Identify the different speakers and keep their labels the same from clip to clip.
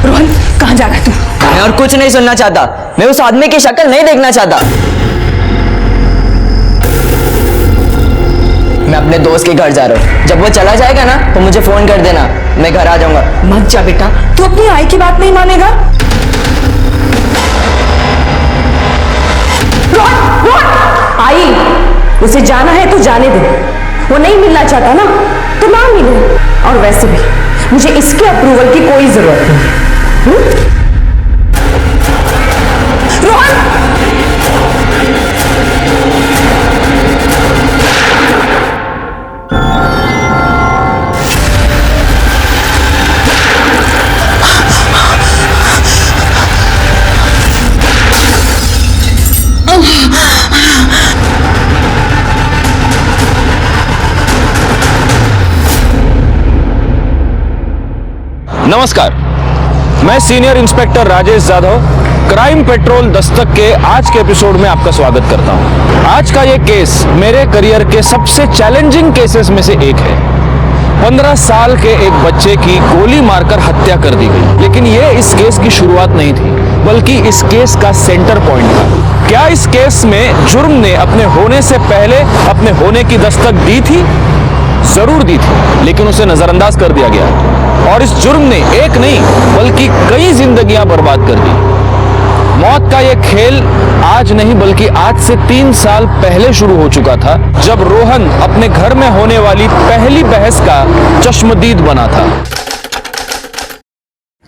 Speaker 1: रोहन, कहाँ जा रहा है तू?
Speaker 2: मैं और कुछ नहीं सुनना चाहता। मैं उस आदमी की शक्ल नहीं देखना चाहता। मैं अपने दोस्त के घर जा रहा हूँ। जब वो चला जाएगा ना तो मुझे फोन कर देना, मैं घर आ जाऊंगा।
Speaker 1: मत जा बेटा, तू अपनी आई की बात नहीं मानेगा। रोहन, रोहन, आई, उसे जाना है तो जाने दे। वो नहीं मिलना चाहता ना तो ना मिले। और वैसे भी मुझे इसके अप्रूवल की कोई जरूरत नहीं। रोहन,
Speaker 3: नमस्कार, मैं senior inspector Rajesh Jadhav crime petrol Dastak के आज के एपिसोड में आपका स्वागत करता हूं। आज का ये केस मेरे करियर के सबसे चैलेंजिंग केसेस में से एक है। 15 साल के एक बच्चे की गोली मारकर हत्या कर दी गई। लेकिन ये इस केस की शुरुआत नहीं थी, बल्कि इस केस का सेंटर पॉइंट था। क्या इस केस में जुर्म ने अपने होने से पहले अपने होने की दस्तक दी थी? जरूर दी थी, लेकिन उसे नजरअंदाज कर दिया गया और इस जुर्म ने एक नहीं बल्कि कई जिंदगियां बर्बाद कर दी। मौत का यह खेल आज नहीं बल्कि आज से 3 साल पहले शुरू हो चुका था, जब रोहन अपने घर में होने वाली पहली बहस का चश्मदीद बना था।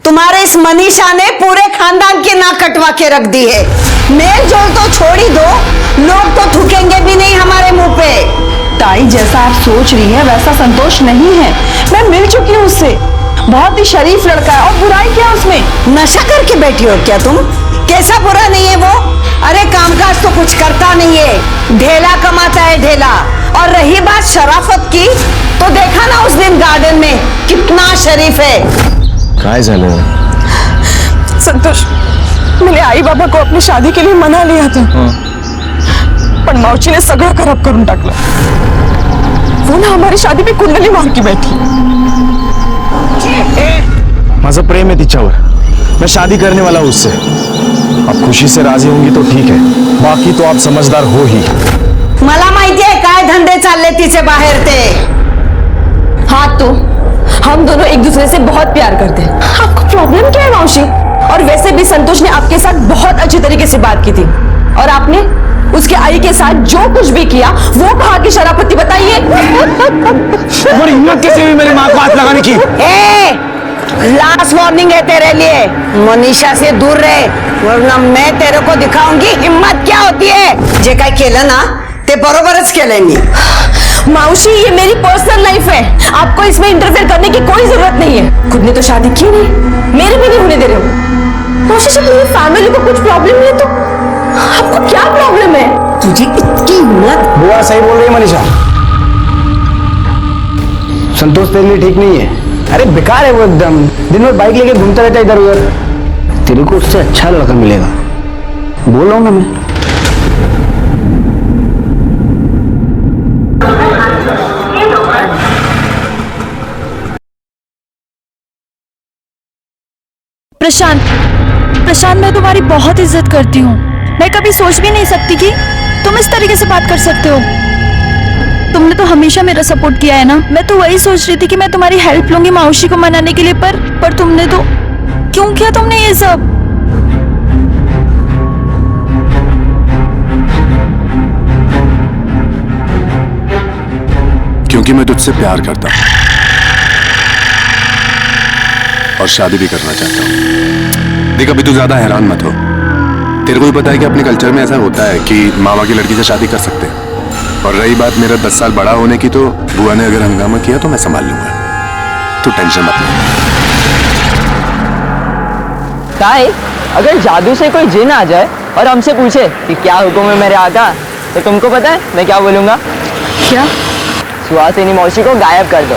Speaker 4: तुम्हारे इस मनीषा ने पूरे खानदान की नाक कटवा के रख दी है। मेल जोल तो छोड़ ही दो, लोग तो थूकेंगे भी नहीं हमारे मुंह पे।
Speaker 1: ताई, जैसा आप सोच रही हैं वैसा संतोष नहीं है। मैं मिल चुकी हूँ उससे। बहुत ही शरीफ लड़का है। और बुराई क्या उसमें?
Speaker 4: नशा करके बैठी हो क्या तुम? कैसा बुरा नहीं है वो? अरे कामकाज तो कुछ करता नहीं है, ढेला कमाता है ढेला। और रही बात शराफत की, तो देखा ना उस दिन गार्डन में कितना शरीफ है।
Speaker 3: काय झालं?
Speaker 1: संतोष, मैंने आई बाबा को अपनी शादी के लिए मना लिया था, पण मावशीने सगळं खराब करून टाकलं। वो ना हमारी शादी पे कुंडली मार के बैठी।
Speaker 5: माझं प्रेम है तिच्यावर, मैं शादी करने वाला हूं उससे। आप खुशी से राजी होंगी तो ठीक है, बाकी तो आप समझदार हो ही।
Speaker 4: मला माहिती आहे काय धंदे चालले तिचे बाहेर ते।
Speaker 1: हाँ, तो हम दोनों एक दूसरे से बहुत प्यार करते हैं। आपको प्रॉब्लम क्या है मावशी? और वैसे भी संतोष ने आपके साथ बहुत अच्छी तरीके से बात की थी, और आपने उसके आई के साथ जो कुछ भी किया वो कहा कि शराफती। बताइए।
Speaker 5: तुम्हारी हिम्मत कैसे हुई मेरी माँ को हाथ लगाने की?
Speaker 4: लास्ट वार्निंग है तेरे लिए, मनीषा से दूर रहे, वरना मैं तेरे को दिखाऊंगी हिम्मत क्या होती है। जे काय केलं ना ते बरोबरच केलंय मी।
Speaker 1: मावशी, ये मेरी पर्सनल लाइफ है, आपको इसमें इंटरफेयर करने की कोई जरूरत नहीं है। खुद ने तो शादी की नहीं, मेरे भी नहीं होने दे रहे हो। मावशी, जब मेरी फैमिली को कुछ प्रॉब्लम नहीं है तो आपको क्या प्रॉब्लम है?
Speaker 4: तुझी इतकी हिम्मत?
Speaker 5: बुआ सही बोल रही है मनीषा, संतोष तेरे लिए ठीक नहीं है। अरे बेकार है वो, एकदम दिन भर बाइक लेके घूमता रहता है इधर उधर। तेरे को उससे अच्छा लड़का मिलेगा, बोल रहा हूँ ना मैं।
Speaker 6: प्रशांत, प्रशांत, मैं तुम्हारी बहुत इज्जत करती हूँ। मैं कभी सोच भी नहीं सकती कि तुम इस तरीके से बात कर सकते हो। तुमने तो हमेशा मेरा सपोर्ट किया है ना। मैं तो वही सोच रही थी कि मैं तुम्हारी हेल्प लूंगी मावशी को मनाने के लिए, पर तुमने तो क्यों किया तुमने ये सब?
Speaker 7: क्योंकि मैं तुझसे प्यार करता हूं और शादी भी करना चाहता हूं। देख, अभी तू ज्यादा हैरान मत हो। तेरे को भी पता है कि अपने कल्चर में ऐसा होता है कि मामा की लड़की से शादी कर सकते हैं। और रही बात मेरा 10 साल बड़ा होने की, तो बुआ ने अगर हंगामा किया तो मैं संभाल लूंगा। तू टेंशन मत ले।
Speaker 2: काय, अगर जादू से कोई जिन आ जाए और हमसे पूछे कि क्या हुक्म है मेरे आका, तो तुमको पता है मैं क्या बोलूंगा?
Speaker 1: क्या?
Speaker 2: सुहासिनी मौसी को गायब कर दो।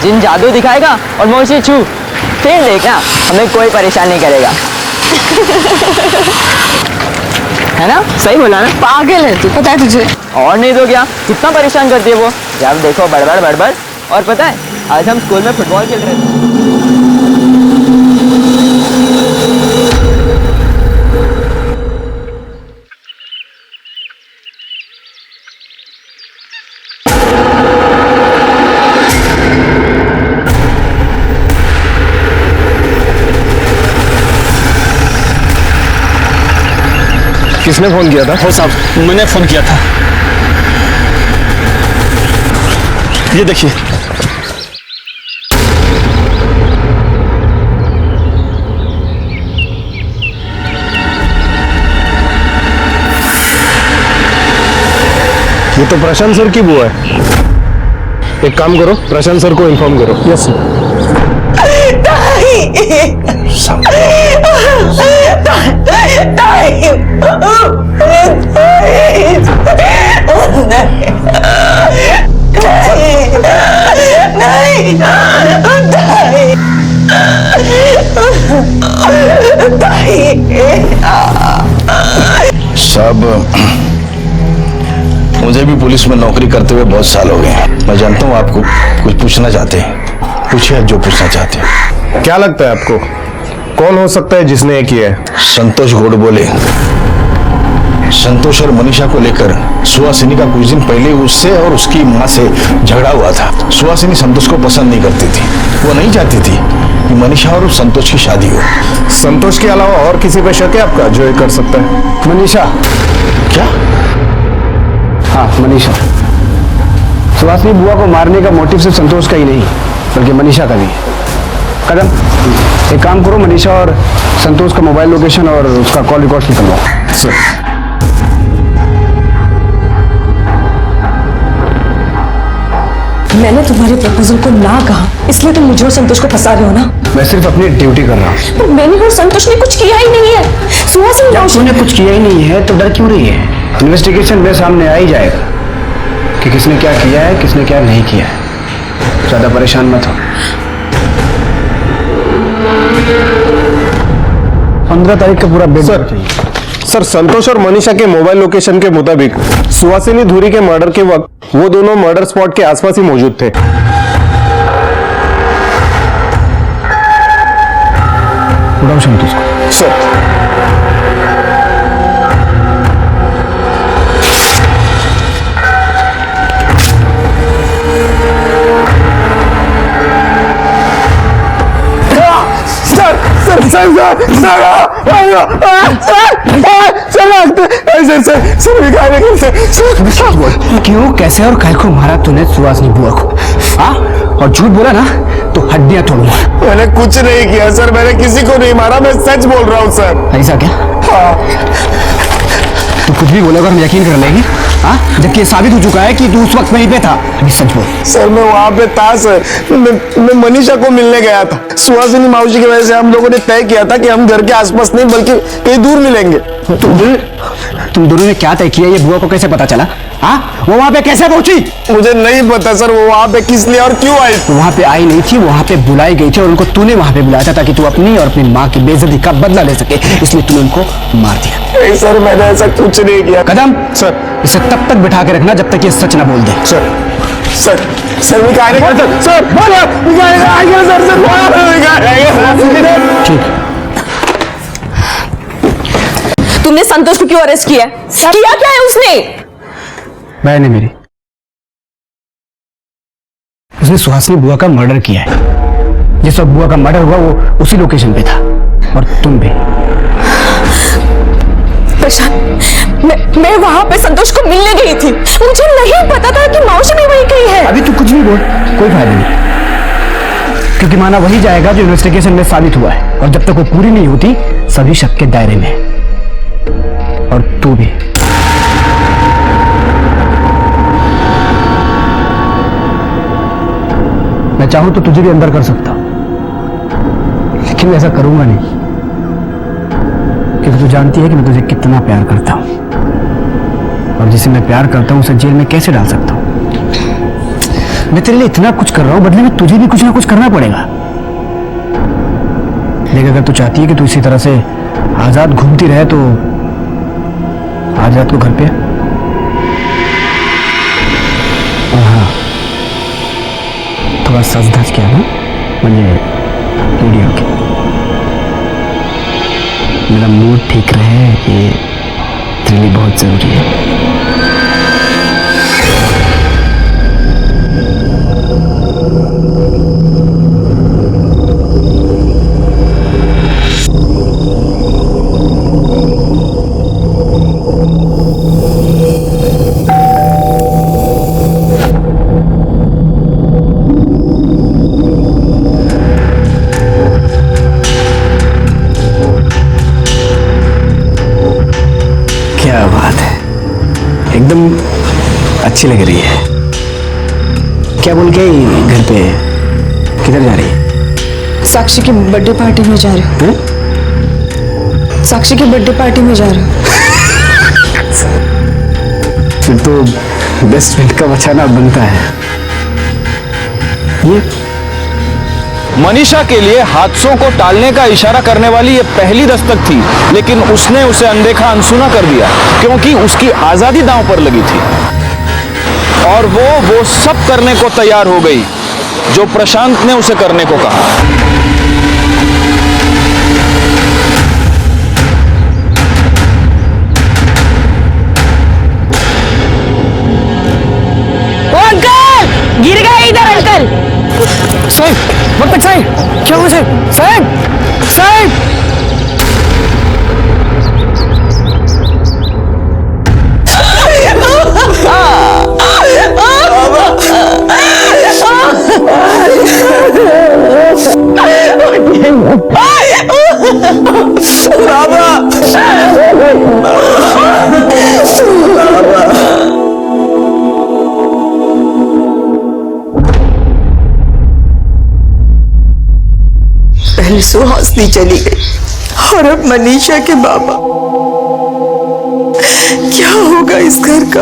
Speaker 2: जिन जादू दिखाएगा और मौसी छू, फिर देखना हमें कोई परेशान नहीं करेगा। है ना? सही बोला ना?
Speaker 1: पागल है तू, पता है तुझे?
Speaker 2: और नहीं तो क्या, कितना परेशान करती है वो। जब देखो बड़बड़ बड़बड़। और पता है, आज हम स्कूल में फुटबॉल खेल रहे थे।
Speaker 5: किसने फोन किया था?
Speaker 8: हो साहब, मैंने फोन किया था। ये देखिए।
Speaker 5: ये तो प्रशांत सर की बुआ है। एक काम करो, प्रशांत सर को इन्फॉर्म करो। यस
Speaker 9: साहब, मुझे भी पुलिस में नौकरी करते हुए बहुत साल हो गए हैं। मैं जानता हूँ आपको कुछ पूछना चाहते हैं। पूछिए जो पूछना चाहते हैं।
Speaker 5: क्या लगता है आपको कौन हो सकता है जिसने ये किया है?
Speaker 9: संतोष गोडबोले। संतोष और मनीषा को लेकर सुहासिनी का कुछ दिन पहले उससे और उसकी माँ से झगड़ा हुआ था। सुहासिनी संतोष को पसंद नहीं करती थी। वो नहीं चाहती थी कि मनीषा और संतोष की शादी हो।
Speaker 5: संतोष के अलावा और किसी पे शक है आपका जो ये कर सकता है? मनीषा।
Speaker 9: क्या?
Speaker 5: हाँ, मनीषा। सुहासिनी बुआ को मारने का मोटिव सिर्फ संतोष का ही नहीं बल्कि मनीषा का भी है। कदम, एक काम करो, मनीषा और संतोष का मोबाइल लोकेशन और उसका कॉल रिकॉर्ड निकलवाओ। सर।
Speaker 1: मैंने तुम्हारे प्रपोजल को ना कहा, इसलिए तुम मुझे और संतोष को फंसा रहे हो ना?
Speaker 5: मैं सिर्फ अपनी ड्यूटी कर रहा हूँ।
Speaker 1: पर मैंने और संतोष ने कुछ किया ही नहीं है। सुहासिनी
Speaker 5: जब तूने कुछ किया ही नहीं है तो डर क्यों रही है? इन्वेस्टिगेशन में सामने आ ही जाएगा कि किसने क्या किया है, किसने क्या नहीं किया है। ज्यादा परेशान मत हो। 15 तारीख का पूरा बिल
Speaker 10: सर, संतोष और मनीषा के मोबाइल लोकेशन के मुताबिक सुहासिनी धुरी के मर्डर के वक्त वो दोनों मर्डर स्पॉट के आसपास ही मौजूद थे।
Speaker 5: उड़ाओ संतोष को।
Speaker 10: सर।
Speaker 5: क्यों, कैसे और काय को मारा तूने सुहासिनी बुआ को? हाँ, और झूठ बोला ना तो हड्डियां तोड़ूंगा।
Speaker 10: मैंने कुछ नहीं किया सर, मैंने किसी को नहीं मारा, मैं सच बोल रहा हूँ सर।
Speaker 5: ऐसा क्या?
Speaker 10: हाँ।
Speaker 5: तू कुछ भी बोलेगा हम यकीन कर लेंगे? हाँ, जबकि ये साबित हो चुका है कि तू उस वक्त वहीं पे था। अभी सच बोल।
Speaker 10: सर मैं वहां पे था सर, मैं मनीषा को मिलने गया था। सुहासिनी मावशी की वजह से हम लोगों ने तय किया था कि हम घर के आसपास नहीं बल्कि कहीं दूर मिलेंगे।
Speaker 5: तुम दोनों ने क्या तय किया? ये बुआ को कैसे पता चला? हाँ, वो वहां पे कैसे पहुंची?
Speaker 10: मुझे नहीं पता सर, वो वहां पे किस लिए और क्यों आई?
Speaker 5: वहां पे आई नहीं थी, वहां पे बुलाई गई थी और उनको तूने वहां पे बुलाया था ताकि तू अपनी और अपनी माँ की बेइज्जती का बदला ले सके, इसलिए तूने उनको मार दिया।
Speaker 10: नहीं सर, मैंने ऐसा कुछ नहीं किया।
Speaker 5: कदम,
Speaker 10: सर
Speaker 5: इसे तब तक बिठा के रखना जब तक ये सच ना बोल दे।
Speaker 10: सर सर सर सर
Speaker 5: ठीक।
Speaker 1: तुमने संतोष को क्यों अरेस्ट किया? किया क्या है उसने?
Speaker 5: बहन है मेरी, उसने सुहासिनी बुआ का मर्डर किया है। जिस वक्त बुआ का मर्डर हुआ वो उसी लोकेशन पे था और तुम भी।
Speaker 1: प्रशांत, मैं वहां पे संतोष को मिलने गई थी, मुझे नहीं पता था कि मौसी भी वहीं कहीं है।
Speaker 5: अभी तू कुछ भी बोल, कोई फायदा नहीं, क्योंकि माना वही जाएगा जो इन्वेस्टिगेशन में साबित हुआ है और जब तक वो पूरी नहीं होती सभी शक के दायरे में है। और तू भी। मैं चाहूं तो तुझे भी अंदर कर सकता हूं, लेकिन मैं ऐसा करूंगा नहीं, क्योंकि तू जानती है कि मैं तुझे कितना प्यार करता हूं और जिसे मैं प्यार करता हूं उसे जेल में कैसे डाल सकता हूं। मैं तेरे लिए इतना कुछ कर रहा हूं, बदले में तुझे भी कुछ ना कुछ करना पड़ेगा। लेकिन अगर तू चाहती है कि तू इसी तरह से आजाद घूमती रहे तो आज रात को घर पे। और हाँ, थोड़ा सच धज किया ना मुझे वीडियो के, मेरा मूड ठीक रहे, ये तेरे लिए बहुत जरूरी है। अच्छी लग रही है। क्या बोल के घर पे किधर जा रही है?
Speaker 1: साक्षी की बर्थडे पार्टी में जा रहे हो? साक्षी की बर्थडे पार्टी में जा रहे हो?
Speaker 5: फिर तो बेस्ट फ्रेंड का बचाना बनता है। ये
Speaker 3: मनीषा के लिए हादसों को टालने का इशारा करने वाली ये पहली दस्तक थी, लेकिन उसने उसे अनदेखा अनसुना कर दिया क्योंकि उसकी आजादी दांव पर लगी थी और वो सब करने को तैयार हो गई जो प्रशांत ने उसे करने को कहा।
Speaker 1: अंकल गिर गए इधर अंकल।
Speaker 5: साहब मत तक साहब, क्या हुआ साहब? साहब साहब
Speaker 4: पहले सुहासिनी चली गई और अब मनीषा के बाबा। क्या होगा इस घर का?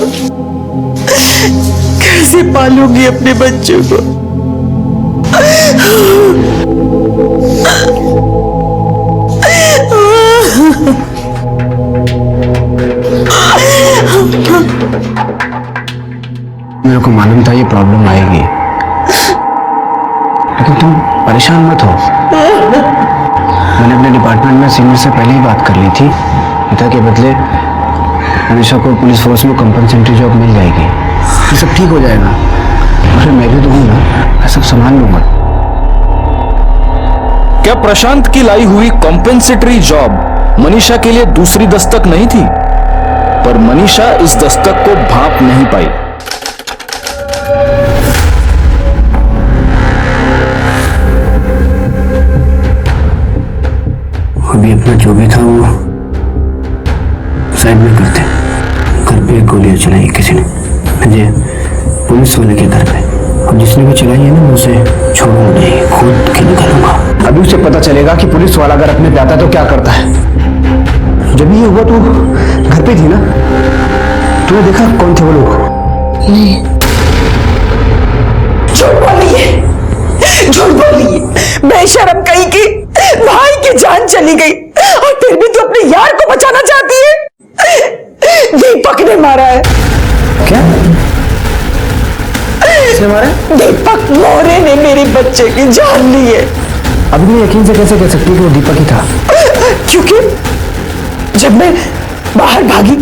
Speaker 4: कैसे पालूंगी अपने बच्चों को?
Speaker 5: मेरे को मालूम था ये प्रॉब्लम आएगी, लेकिन तुम परेशान मत हो। मैंने अपने डिपार्टमेंट में सीनियर से पहले ही बात कर ली थी। पिता के बदले मनीषा को पुलिस फोर्स में कंपनसेटरी जॉब मिल जाएगी। ये सब ठीक हो जाएगा। और फिर मैं भी तो हूँ ना, मैं सब संभाल लूंगा।
Speaker 3: क्या प्रशांत की लाई हुई कॉम्पेंसेटरी जॉब मनीषा के लिए दूसरी दस्तक नहीं थी? पर मनीषा इस दस्तक को भांप नहीं पाई।
Speaker 5: अभी अपना जो भी था वो साइड में करते। घर पे गोलियां चलाई किसी ने, मुझे पुलिस वाले के घर पे, और जिसने भी चलाई है ना मैं उसे छोड़ूंगा नहीं, खुद के निकालूंगा। अभी उसे पता चलेगा कि पुलिस वाला अगर अपने पे आता तो क्या करता है। जब ये हुआ तो घर पे थी ना, तूने देखा कौन थे वो लोग?
Speaker 1: नहीं।
Speaker 4: झूठ बोलिए, झूठ बोलिए। बेशरम कहीं की भाई की जान चली गई और फिर भी तू अपने यार को बचाना चाहती है। दीपक ने मारा है।
Speaker 5: क्या? किसने मारा?
Speaker 4: दीपक मोरे ने मेरे बच्चे की जान ली है।
Speaker 5: अभी मैं यकीन से कैसे कह सकती हूँ कि वो दीपक ही था?
Speaker 4: क्योंकि जब मैं बाहर भागी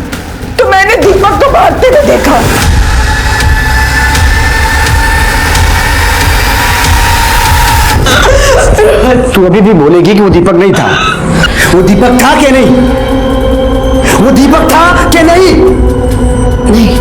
Speaker 4: तो मैंने दीपक को भागते हुए देखा।
Speaker 5: तू अभी भी बोलेगी कि वो दीपक नहीं था? वो दीपक था कि नहीं? वो दीपक था कि नहीं?
Speaker 1: नहीं।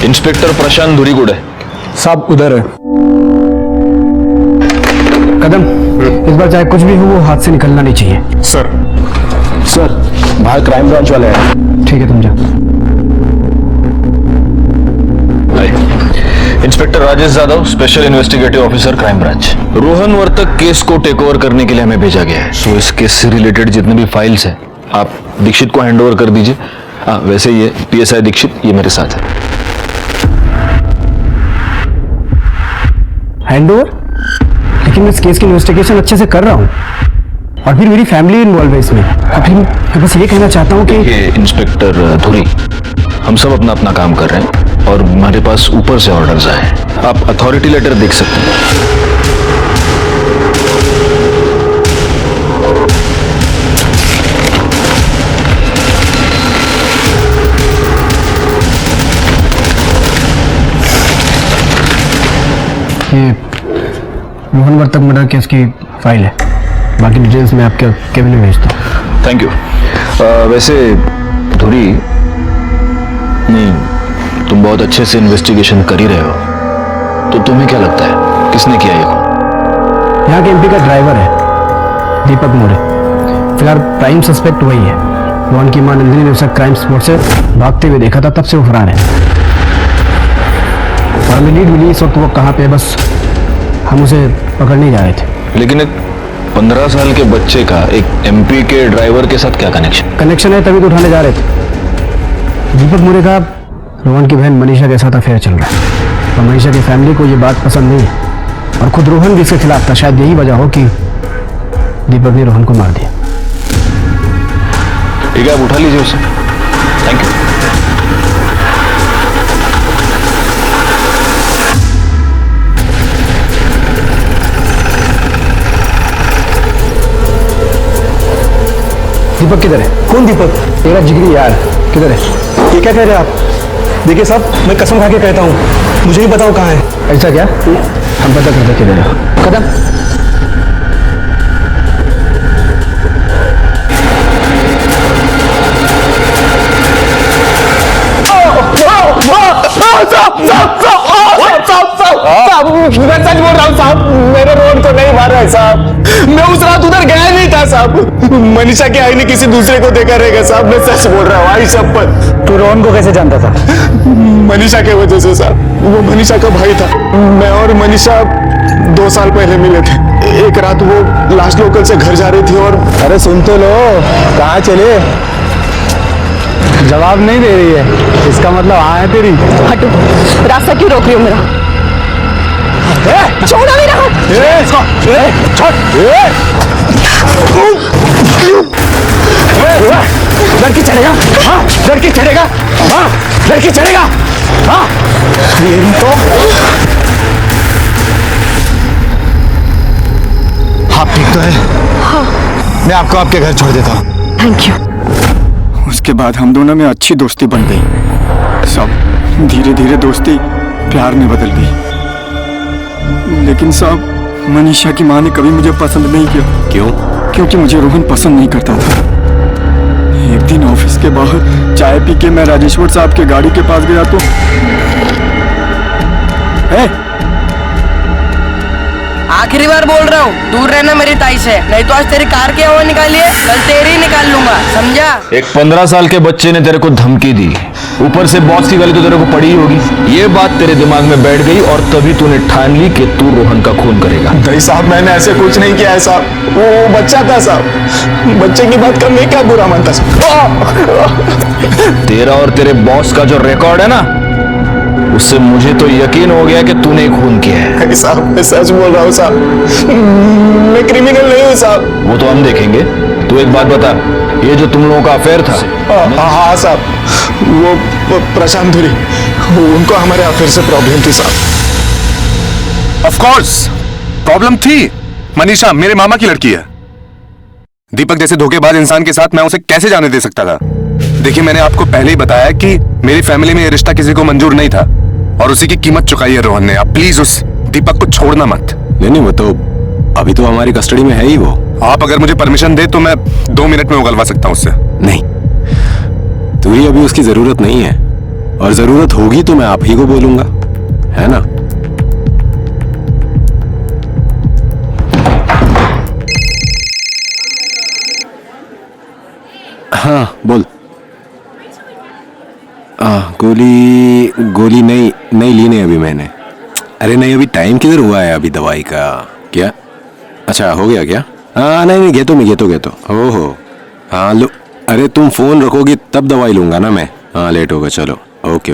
Speaker 3: इंस्पेक्टर प्रशांत धुरीगुड़े
Speaker 5: साहब उधर है। कदम, इस बार चाहे कुछ भी हो वो हाथ से निकलना नहीं चाहिए।
Speaker 8: सर
Speaker 5: सर
Speaker 8: बाहर क्राइम ब्रांच वाले हैं।
Speaker 5: ठीक है, तुम जाओ।
Speaker 3: Inspector Rajesh Yadav, special investigative officer, crime branch. Rohan Vartak case को टेक ओवर करने के लिए हमें भेजा गया है। सो इस केस से रिलेटेड जितने भी फाइल्स हैं आप दीक्षित को हैंड ओवर कर दीजिए। वैसे ये PSI दीक्षित ये मेरे साथ है।
Speaker 5: Hand over? लेकिन मैं इस केस की इन्वेस्टिगेशन अच्छे से कर रहा हूँ और फिर मेरी फैमिली इन्वॉल्व है इसमें। और फिर मैं बस ये कहना चाहता हूँ कि
Speaker 3: इंस्पेक्टर धुरी, हम सब अपना अपना काम कर रहे हैं और हमारे पास ऊपर से ऑर्डर्स आए हैं। आप अथॉरिटी लेटर देख सकते हैं।
Speaker 5: ये रोहन वर्तक मर्डर केस की फाइल है। बाकी डिटेल्स मैं आपके केबिन में भेजता हूँ।
Speaker 3: Thank you. वैसे धुरी,
Speaker 8: नहीं, तुम बहुत अच्छे से इन्वेस्टिगेशन कर ही रहे हो, तो तुम्हें क्या लगता है किसने किया ये खून?
Speaker 5: यहाँ के एमपी का ड्राइवर है दीपक मोरे। फिलहाल प्राइम सस्पेक्ट वही है। रोहन की मां नंदिनी ने उसे क्राइम स्पॉट से भागते हुए देखा था, तब से वो फरार है। और हमें लीड मिली इस वक्त वो कहाँ पे है, बस हम उसे पकड़ने जा रहे थे।
Speaker 8: लेकिन एक 15 साल के बच्चे का एक एमपी के ड्राइवर के साथ क्या
Speaker 5: कनेक्शन है, तभी तो उठाने जा रहे थे। दीपक मोरे का रोहन की बहन मनीषा के साथ अफेयर चल रहा है और मनीषा की फैमिली को ये बात पसंद नहीं है और खुद रोहन भी इसके खिलाफ था। शायद यही वजह हो कि दीपक ने रोहन को मार दिया।
Speaker 8: ठीक है, आप उठा लीजिए उसे। Thank you.
Speaker 5: दीपक किधर है? कौन दीपक? तेरा जिगरी यार, किधर है?
Speaker 10: ये क्या कह रहे हैं आप? देखिए साहब, मैं कसम खा के कहता हूँ, मुझे नहीं बताओ कहाँ है।
Speaker 5: ऐसा क्या? हम पता करते किधर है। कदम।
Speaker 10: मैं सच बोल रहा हूँ साहब, मेरे रोहन को नहीं मारा है साहब। मैं उस रात उधर गया नहीं था साहब। मनीषा के आई ने किसी दूसरे को देखा रहेगा साहब, मैं सच बोल रहा हूँ। आई शपथ।
Speaker 5: तू रोहन को कैसे जानता था?
Speaker 10: मनीषा के वजह से साहब। वो मनीषा का भाई था। मैं और मनीषा 2 साल पहले मिले थे। एक रात वो लास्ट लोकल से घर जा रही थी और
Speaker 5: अरे सुन तो लो, कहाँ चले? जवाब नहीं दे रही है, इसका मतलब हाँ है तेरी।
Speaker 1: हटो, रास्ता क्यों रोक रही हो मेरा? छोड़ो मेरा हाथ।
Speaker 5: लड़की चढ़ेगा? हाँ, लड़की चढ़ेगा? हाँ, लड़की चढ़ेगा? हाँ, ये तो
Speaker 10: आप ठीक तो है?
Speaker 1: हाँ।
Speaker 10: मैं आपको आपके घर छोड़ देता हूँ।
Speaker 1: Thank you.
Speaker 10: उसके बाद हम दोनों में अच्छी दोस्ती बन गई। सब धीरे धीरे दोस्ती प्यार में बदल गई। लेकिन साहब, मनीषा की माँ ने कभी मुझे पसंद नहीं किया।
Speaker 7: क्यों?
Speaker 10: क्योंकि मुझे रोहन पसंद नहीं करता था। एक दिन ऑफिस के बाहर चाय पी के मैं राजेश्वर साहब के गाड़ी के पास गया तो
Speaker 11: आखिरी बार बोल रहा हूँ, दूर रहना मेरी ताई से, नहीं तो आज तेरी कार की हवा निकालिए, कल तेरी निकाल लूंगा, समझा?
Speaker 3: एक 15 साल के बच्चे ने तेरे को धमकी दी, ऊपर से बॉस की गाली तो तेरे को पड़ी ही होगी। ये बात तेरे दिमाग में बैठ गई और तभी तूने ठान ली कि तू रोहन का खून करेगा।
Speaker 10: नहीं साहब, मैंने ऐसे कुछ नहीं किया है साहब। वो बच्चा था साहब। बच्चे की बात का मैं क्या बुरा मानता साहब।
Speaker 3: तेरा और तेरे बॉस का जो रिकॉर्ड है ना, उससे मुझे तो यकीन हो गया कि तूने खून किया है।
Speaker 10: साहब, मैं सच बोल रहा हूँ साहब, मैं क्रिमिनल नहीं हूँ साहब।
Speaker 3: वो तो हम देखेंगे। तू एक बात बता, ये जो तुम लोगों का अफेयर था?
Speaker 10: हाँ साहब, वो प्रशांत धुरी, उनको हमारे अफेयर से प्रॉब्लम थी साहब।
Speaker 7: ऑफ कोर्स प्रॉब्लम थी। मनीषा मेरे मामा की लड़की है। दीपक जैसे धोखेबाज इंसान के साथ मैं उसे कैसे जाने दे सकता था? देखिए, मैंने आपको पहले ही बताया कि मेरी फैमिली में ये रिश्ता किसी को मंजूर नहीं था और उसी की कीमत चुकाई है रोहन ने। आप प्लीज उस दीपक को छोड़ना मत।
Speaker 8: नहीं, वो तो अभी तो हमारी कस्टडी में है ही वो।
Speaker 7: आप अगर मुझे परमिशन दे तो मैं 2 मिनट में उगलवा सकता हूँ उससे।
Speaker 8: नहीं, तुझे अभी उसकी जरूरत नहीं है, और जरूरत होगी तो मैं आप ही को बोलूंगा, है ना? हाँ बोल। गोली नहीं ली नहीं अभी मैंने। अरे नहीं, अभी टाइम किधर हुआ है अभी दवाई का? क्या? अच्छा, हो गया क्या? हाँ नहीं, गेतो ओहो हाँ लो। अरे तुम फोन रखोगी तब दवाई लूंगा ना मैं। हाँ लेट होगा, चलो ओके।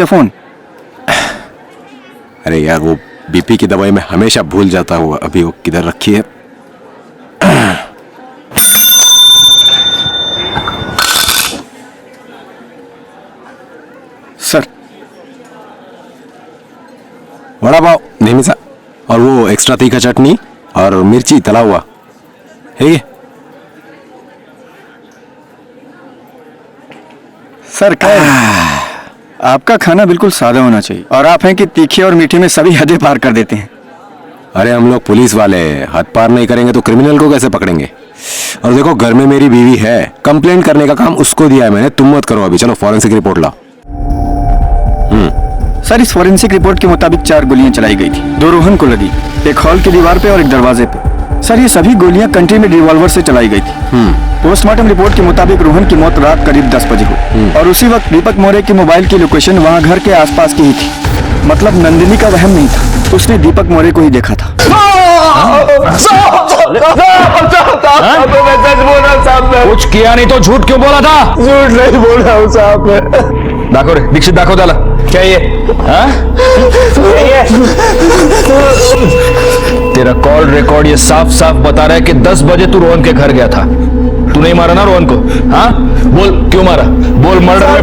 Speaker 10: फोन।
Speaker 8: अरे यार, वो बीपी की दवाई मैं हमेशा भूल जाता हूँ, अभी वो किधर रखी है।
Speaker 10: सर,
Speaker 8: वड़ा पाव नेहमी सा, और वो एक्स्ट्रा तीखा चटनी और मिर्ची तला हुआ है ये।
Speaker 10: सर आपका खाना बिल्कुल सादा होना चाहिए, और आप हैं कि तीखे और मीठे में सभी हदें पार कर देते हैं।
Speaker 8: अरे हम लोग पुलिस वाले हद पार नहीं करेंगे तो क्रिमिनल को कैसे पकड़ेंगे? और देखो, घर में मेरी बीवी है, कंप्लेंट करने का काम उसको दिया है मैंने, तुम मत करो अभी। चलो फॉरेंसिक रिपोर्ट लाओ।
Speaker 10: सर इस फॉरेंसिक रिपोर्ट के मुताबिक 4 गोलियां चलाई गई थी। 2 रोहन को लगी, एक हॉल की दीवार पे और एक दरवाजे पे। सर ये सभी गोलियां कंट्री में रिवॉल्वर से चलाई गई थी। पोस्टमार्टम रिपोर्ट के मुताबिक रोहन की मौत रात करीब 10 बजे हुई और उसी वक्त दीपक मौर्य की मोबाइल की लोकेशन वहां घर के आसपास की ही थी। मतलब नंदिनी का वहम नहीं था, उसने दीपक मौर्य को ही देखा था।
Speaker 3: कुछ किया नहीं तो झूठ क्यों बोला था?
Speaker 5: झूठ नहीं बोल रहा हूँ साहब मैं।
Speaker 3: दाखो रे दीक्षित, दाखो त्याला. क्या ये? हाँ? तेरा कॉल रिकॉर्ड ये साफ साफ बता रहा है कि 10 बजे तू रोहन के घर गया था. तू नहीं मारा ना रोहन को? हाँ बोल क्यों मारा? बोल मर्डर में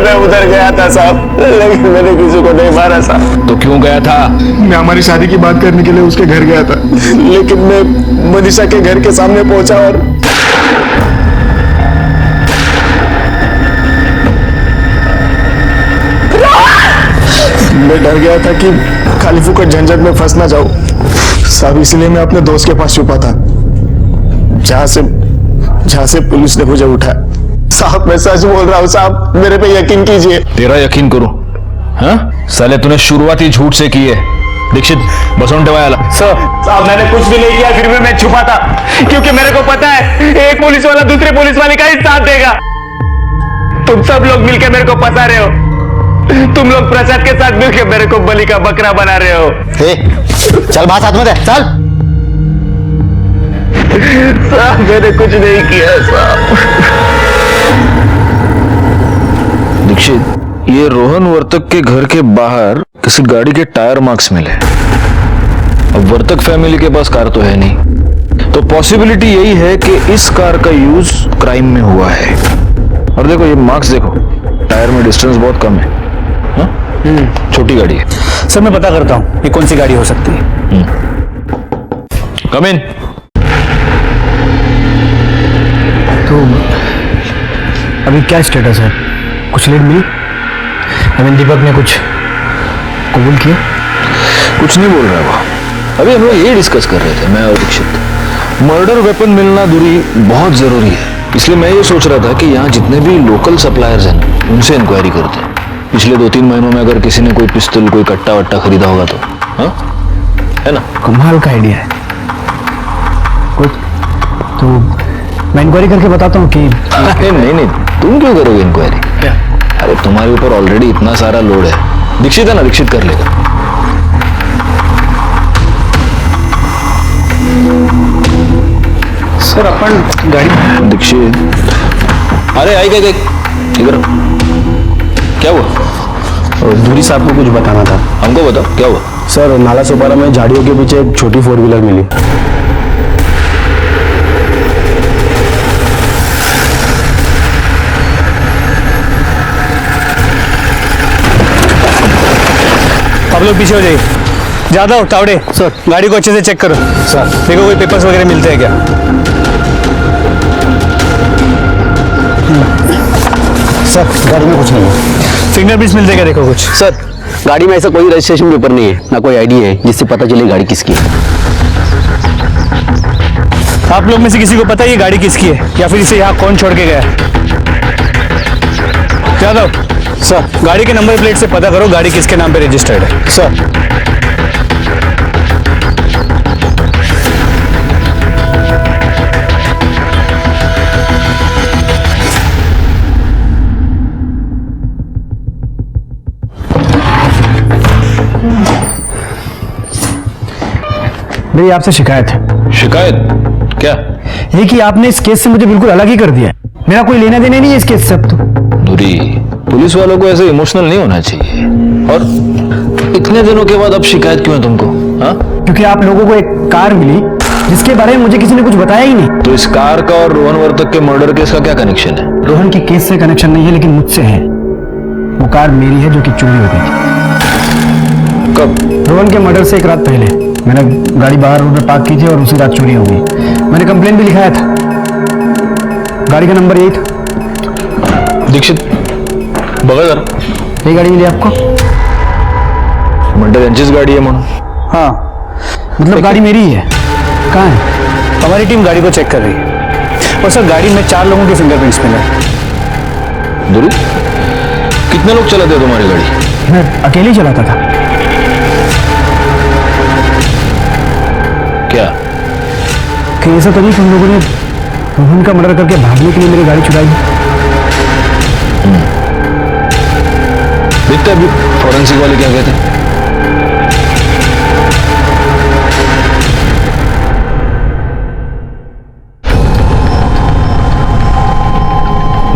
Speaker 5: मैं उधर गया था साहब, लेकिन मैंने किसी को नहीं मारा साहब.
Speaker 3: तो क्यों गया था?
Speaker 10: मैं हमारी शादी की बात करने के लिए उसके घर गया था,
Speaker 5: लेकिन मैं मनीषा के घर के सामने पहुंचा और मैं डर गया था कि खाली फुकट झंझट में फंस ना जाऊं साहब, इसलिए मैं अपने दोस्त के पास छुपा था, जहां से पुलिस ने मुझे उठाया. साहब मैं सच बोल रहा हूं साहब, मेरे पे यकीन कीजिए.
Speaker 3: तेरा यकीन करूं? हाँ साले तूने शुरुआती झूठ से की है. दीक्षित बसों टेवायाला.
Speaker 5: साहब मैंने कुछ भी नहीं किया, फिर भी मैं छुपा था क्योंकि मेरे को पता है एक पुलिस वाला दूसरे पुलिस वाले का ही साथ देगा. तुम सब लोग मिलकर मेरे को फंसा रहे हो. तुम लोग प्रसाद के साथ मिलकर मेरे को बलि का बकरा बना रहे हो.
Speaker 9: चल बात हाथ में दे, चल.
Speaker 5: साहब मैंने कुछ नहीं किया साहब.
Speaker 3: दीक्षित ये रोहन वर्तक के घर के बाहर किसी गाड़ी के टायर मार्क्स मिले. अब वर्तक फैमिली के पास कार तो है नहीं, तो पॉसिबिलिटी यही है कि इस कार का यूज क्राइम में हुआ है. और देखो ये मार्क्स देखो, टायर में डिस्टेंस बहुत कम है. छोटी गाड़ी है.
Speaker 5: सर मैं पता करता हूँ ये कौन सी गाड़ी हो सकती है.
Speaker 3: कम इन.
Speaker 5: तो अभी क्या स्टेटस है? कुछ लीड मिली? दीपक ने कुछ कबूल किया?
Speaker 3: कुछ नहीं बोल रहा वो. अभी हम लोग यही डिस्कस कर रहे थे मैं और दीक्षित. मर्डर वेपन मिलना दूरी बहुत जरूरी है, इसलिए मैं ये सोच रहा था कि यहाँ जितने भी लोकल सप्लायर्स हैं उनसे इंक्वायरी करते हैं. पिछले 2-3 महीनों में अगर किसी ने कोई पिस्तौल कोई कट्टा वट्टा खरीदा होगा तो. हाँ है ना?
Speaker 5: कमाल का आइडिया है. कुछ तो मैं इंक्वायरी करके बताता हूँ कि
Speaker 3: नहीं तुम क्यों करोगे इंक्वायरी? अरे तुम्हारे ऊपर ऑलरेडी इतना सारा लोड है. दीक्षित है ना, दीक्षित कर लेगा.
Speaker 5: सर अपन गाड़ी.
Speaker 3: दीक्षित अरे आई गए इधर. क्या हुआ?
Speaker 5: दूरी साहब को कुछ बताना था.
Speaker 3: हमको बताओ क्या हुआ.
Speaker 5: सर नाला सोपारा में झाड़ियों के पीछे एक छोटी 4 व्हीलर मिली.
Speaker 10: आप लोग पीछे हो जाइए. ज्यादा हो तावड़े.
Speaker 5: सर
Speaker 10: गाड़ी को अच्छे से चेक करो.
Speaker 5: सर
Speaker 10: देखो कोई पेपर्स वगैरह मिलते हैं क्या.
Speaker 5: सर गाड़ी में कुछ नहीं है.
Speaker 10: फिंगरप्रिंट्स मिलते हैं क्या? देखो कुछ.
Speaker 5: सर गाड़ी में ऐसा कोई रजिस्ट्रेशन पेपर नहीं है, ना कोई आईडी है जिससे पता चले गाड़ी किसकी है.
Speaker 10: आप लोग में से किसी को पता है ये गाड़ी किसकी है या फिर इसे यहाँ कौन छोड़ के गया? यादव
Speaker 5: सर
Speaker 10: गाड़ी के नंबर प्लेट से पता करो गाड़ी किसके नाम पे रजिस्टर्ड है.
Speaker 5: सर मेरी आपसे शिकायत है.
Speaker 3: शिकायत क्या?
Speaker 5: ये कि आपने इस केस से मुझे बिल्कुल अलग ही कर दिया. मेरा कोई लेना देना नहीं है इस केस से. अब तो
Speaker 3: दूरी पुलिस वालों को ऐसे इमोशनल नहीं होना चाहिए. और इतने दिनों के बाद अब शिकायत क्यों है तुमको? हाँ
Speaker 5: क्योंकि आप लोगों को एक कार मिली जिसके बारे में मुझे किसी ने कुछ बताया ही नहीं.
Speaker 3: तो इस कार का और रोहन वर्तक के मर्डर केस का क्या कनेक्शन है?
Speaker 5: रोहन के केस से कनेक्शन नहीं है, लेकिन मुझसे है. वो कार मेरी है जो कि चोरी हो गई थी.
Speaker 3: कब?
Speaker 5: रोहन के मर्डर से एक रात पहले मैंने गाड़ी बाहर रोड पे पार्क की थी और उसी रात चोरी हो गई. मैंने कंप्लेन भी लिखाया था. गाड़ी का नंबर यही था.
Speaker 3: दीक्षित बगल
Speaker 5: यही गाड़ी मिली आपको?
Speaker 3: मर्डर यांचीच गाड़ी है म्हणून.
Speaker 5: हाँ मतलब गाड़ी मेरी ही है. कहाँ है?
Speaker 10: हमारी टीम गाड़ी को चेक कर रही है.
Speaker 5: और सर गाड़ी में 4 लोगों के फिंगरप्रिंट्स मिले।
Speaker 3: दुरू, कितने लोग चलाते हैं तुम्हारी गाड़ी?
Speaker 5: मैं अकेले ही चलाता था।
Speaker 3: क्या
Speaker 5: कि ऐसा तो नहीं तुम लोगों ने रोहन का मर्डर करके भागने के लिए मेरी गाड़ी चुराई?
Speaker 3: देखते अभी फॉरेंसिक वाले क्या कहते हैं।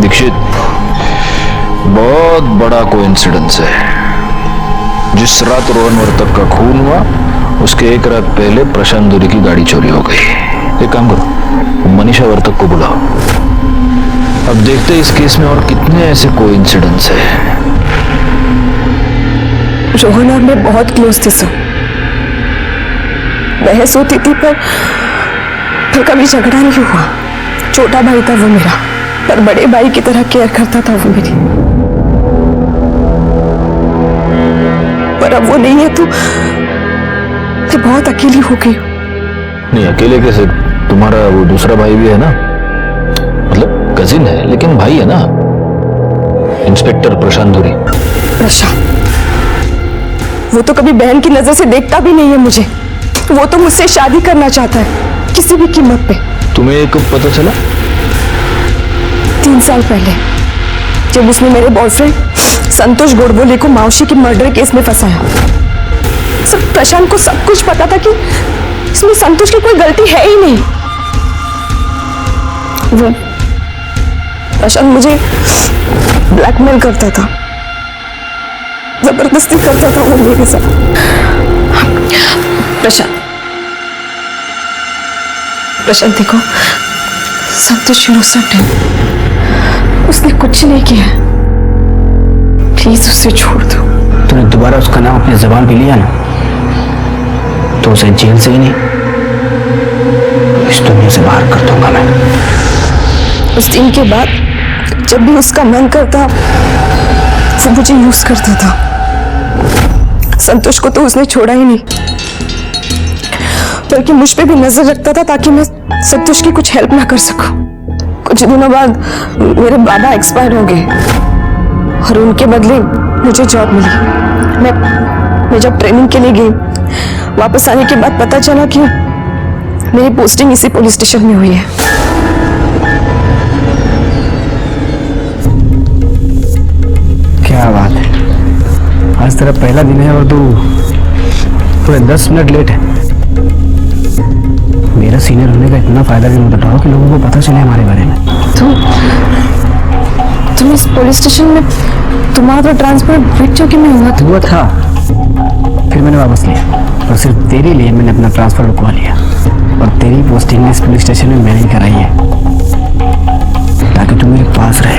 Speaker 3: दीक्षित, बहुत बड़ा कोइंसिडेंस है। जिस रात रोहन वर्तक का खून हुआ उसके एक रात पहले प्रशांत दुरी की गाड़ी चोरी हो गई। एक काम करो, मनीषा वर्तक को बुलाओ। अब देखते हैं इस केस में और कितने ऐसे कोइंसिडेंस है।
Speaker 1: रोहन और मैं बहुत क्लोज थे सर। बहस होती थी पर कभी झगड़ा नहीं हुआ। छोटा भाई था वो मेरा, पर बड़े भाई की तरह केयर करता था वो मेरी। पर अब वो नहीं है तो मैं बहुत अकेली हो गई हूँ।
Speaker 3: नहीं, अकेले कैसे? तुम्हारा वो दूसरा भाई भी है ना, मतलब कजिन है लेकिन भाई है ना, इंस्पेक्टर प्रशांत दुरी।
Speaker 1: प्रशांत, वो तो कभी बहन की नजर से देखता भी नहीं है मुझे। वो तो मुझसे शादी करना चाहता है किसी भी कीमत पे।
Speaker 3: तुम्हें कब पता चला?
Speaker 1: 3 साल पहले, जब उसने मेरे बॉयफ्रेंड संतोष गोडबोले को मावशी के मर्डर केस में फंसाया। सब प्रशांत को सब कुछ पता था कि इसमें संतोष की कोई गलती है ही नहीं। वो प्रशांत मुझे ब्लैकमेल करता था, जबरदस्ती करता था वो मेरे साथ। प्रशांत देखो, संतोष इनोसेंट है, उसने कुछ नहीं किया। प्लीज उसे छोड़ दो।
Speaker 5: तूने दोबारा उसका नाम अपनी जबान पे लिया ना तो उसे जेल से ही नहीं इस दुनिया से बाहर कर दूंगा मैं।
Speaker 1: उस दिन के बाद जब भी उसका मन करता वो मुझे यूज करता था। संतोष को तो उसने छोड़ा ही नहीं, बल्कि मुझ पे भी नजर रखता था ताकि मैं संतोष की कुछ हेल्प ना कर सकूं। कुछ दिनों बाद मेरे बाबा एक्सपायर हो गए और उनके बदले मुझे जॉब मिली। मैं जब ट्रेनिंग के लिए गई, वापस आने के बाद पता चला कि मेरी पोस्टिंग इसी पुलिस स्टेशन में हुई है।
Speaker 5: क्या बात है, आज तेरा पहला दिन है और तू पूरे 10 मिनट लेट है। मेरा सीनियर होने का इतना फायदा भी मत उठाओ कि लोगों को पता चले हमारे बारे में।
Speaker 1: तुम इस पुलिस स्टेशन में तुम्हारा ट्रांसफर बच्चों के में हुआ
Speaker 5: था, फिर मैंने वापस लिया और सिर्फ तेरे लिए मैंने अपना ट्रांसफर रुकवा लिया और तेरी पोस्टिंग इस पुलिस स्टेशन में मैंने ही कराई है ताकि तू मेरे पास रहे।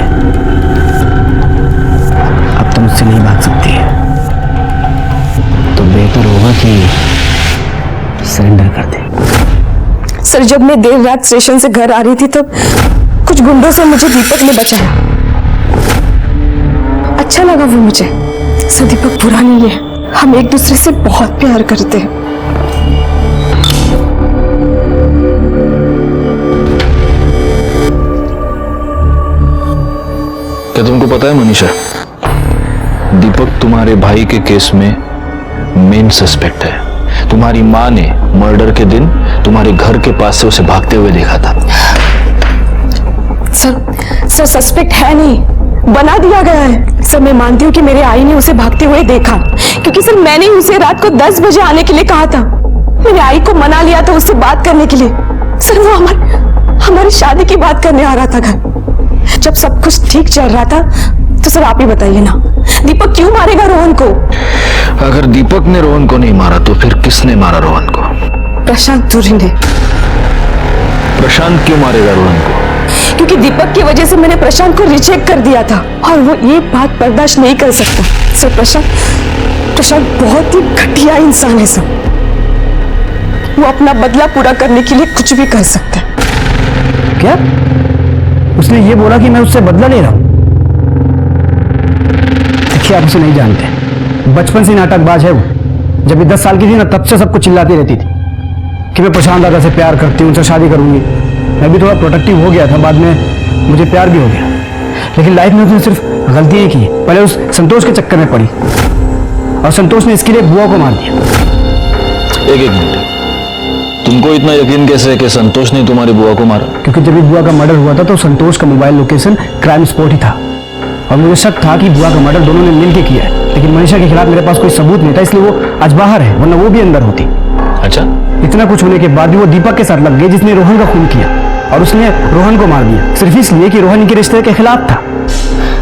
Speaker 5: अब तुम मुझसे नहीं भाग सकती है, तो बेहतर होगा कि सरेंडर कर दे।
Speaker 1: सर, जब मैं देर रात स्टेशन से घर आ रही थी तब कुछ गुंडों से मुझे दीपक ने बचाया। अच्छा लगा वो मुझे। सर, दीपक बुरा नहीं है, हम एक दूसरे से बहुत प्यार करते हैं।
Speaker 3: क्या तुमको पता है मनीषा, दीपक तुम्हारे भाई के केस में मेन सस्पेक्ट है। तुम्हारी माँ ने मर्डर के दिन तुम्हारे घर के पास से उसे भागते हुए देखा था।
Speaker 1: सर सस्पेक्ट है नहीं, बना दिया गया है। सर, मैं मानती हूँ कि मेरे आई ने उसे भागते हुए देखा, क्योंकि सर मैंने उसे रात को 10 बजे आने के लिए कहा था। मेरे आई को मना लिया था उससे बात करने के लिए। सर, वो हमारी शादी की बात करने आ रहा था घर। जब सब कुछ ठीक चल रहा था तो सर आप ही बताइए ना, दीपक क्यों मारेगा रोहन को?
Speaker 3: अगर दीपक ने रोहन को नहीं मारा तो फिर किसने मारा रोहन को?
Speaker 1: प्रशांत दुरी ने।
Speaker 3: प्रशांत क्यों मारेगा रोहन को?
Speaker 1: क्योंकि दीपक की वजह से मैंने प्रशांत को रिजेक्ट कर दिया था और वो ये बात बर्दाश्त नहीं कर सकता। सर, प्रशांत बहुत ही घटिया इंसान है सर। वो अपना बदला पूरा करने के लिए कुछ भी कर सकता है।
Speaker 5: क्या उसने ये बोला कि मैं उससे बदला ले रहा हूं? देखिए, आप उसे नहीं जानते, बचपन से नाटकबाज है वो। जब ये 10 साल की थी ना, तब से सबको चिल्लाती रहती थी कि मैं प्रशांत दादा से प्यार करती हूँ, उनसे शादी करूंगी। मैं भी थोड़ा प्रोटेक्टिव हो गया था, बाद में मुझे प्यार भी हो गया। लेकिन लाइफ में उसने सिर्फ गलतियां की। पहले उस संतोष के चक्कर में पड़ी और संतोष ने इसके लिए बुआ को मार दिया।
Speaker 3: एक मिनट, तुमको इतना यकीन कैसे है कि संतोष ने तुम्हारी बुआ को मारा?
Speaker 5: क्योंकि जब भी बुआ का मर्डर हुआ था तो संतोष का मोबाइल लोकेशन क्राइम स्पॉट ही था और मुझे शक था कि बुआ का मर्डर दोनों ने मिलकर किया है। लेकिन मनीषा के खिलाफ मेरे पास कोई सबूत नहीं था, इसलिए वो आज बाहर है, वरना वो भी अंदर होती।
Speaker 3: अच्छा,
Speaker 5: इतना कुछ होने के बाद भी वो दीपक के साथ लग गए जिसने रोहन का खून किया और उसने रोहन को मार दिया सिर्फ इसलिए कि रोहन इनके रिश्ते के खिलाफ था।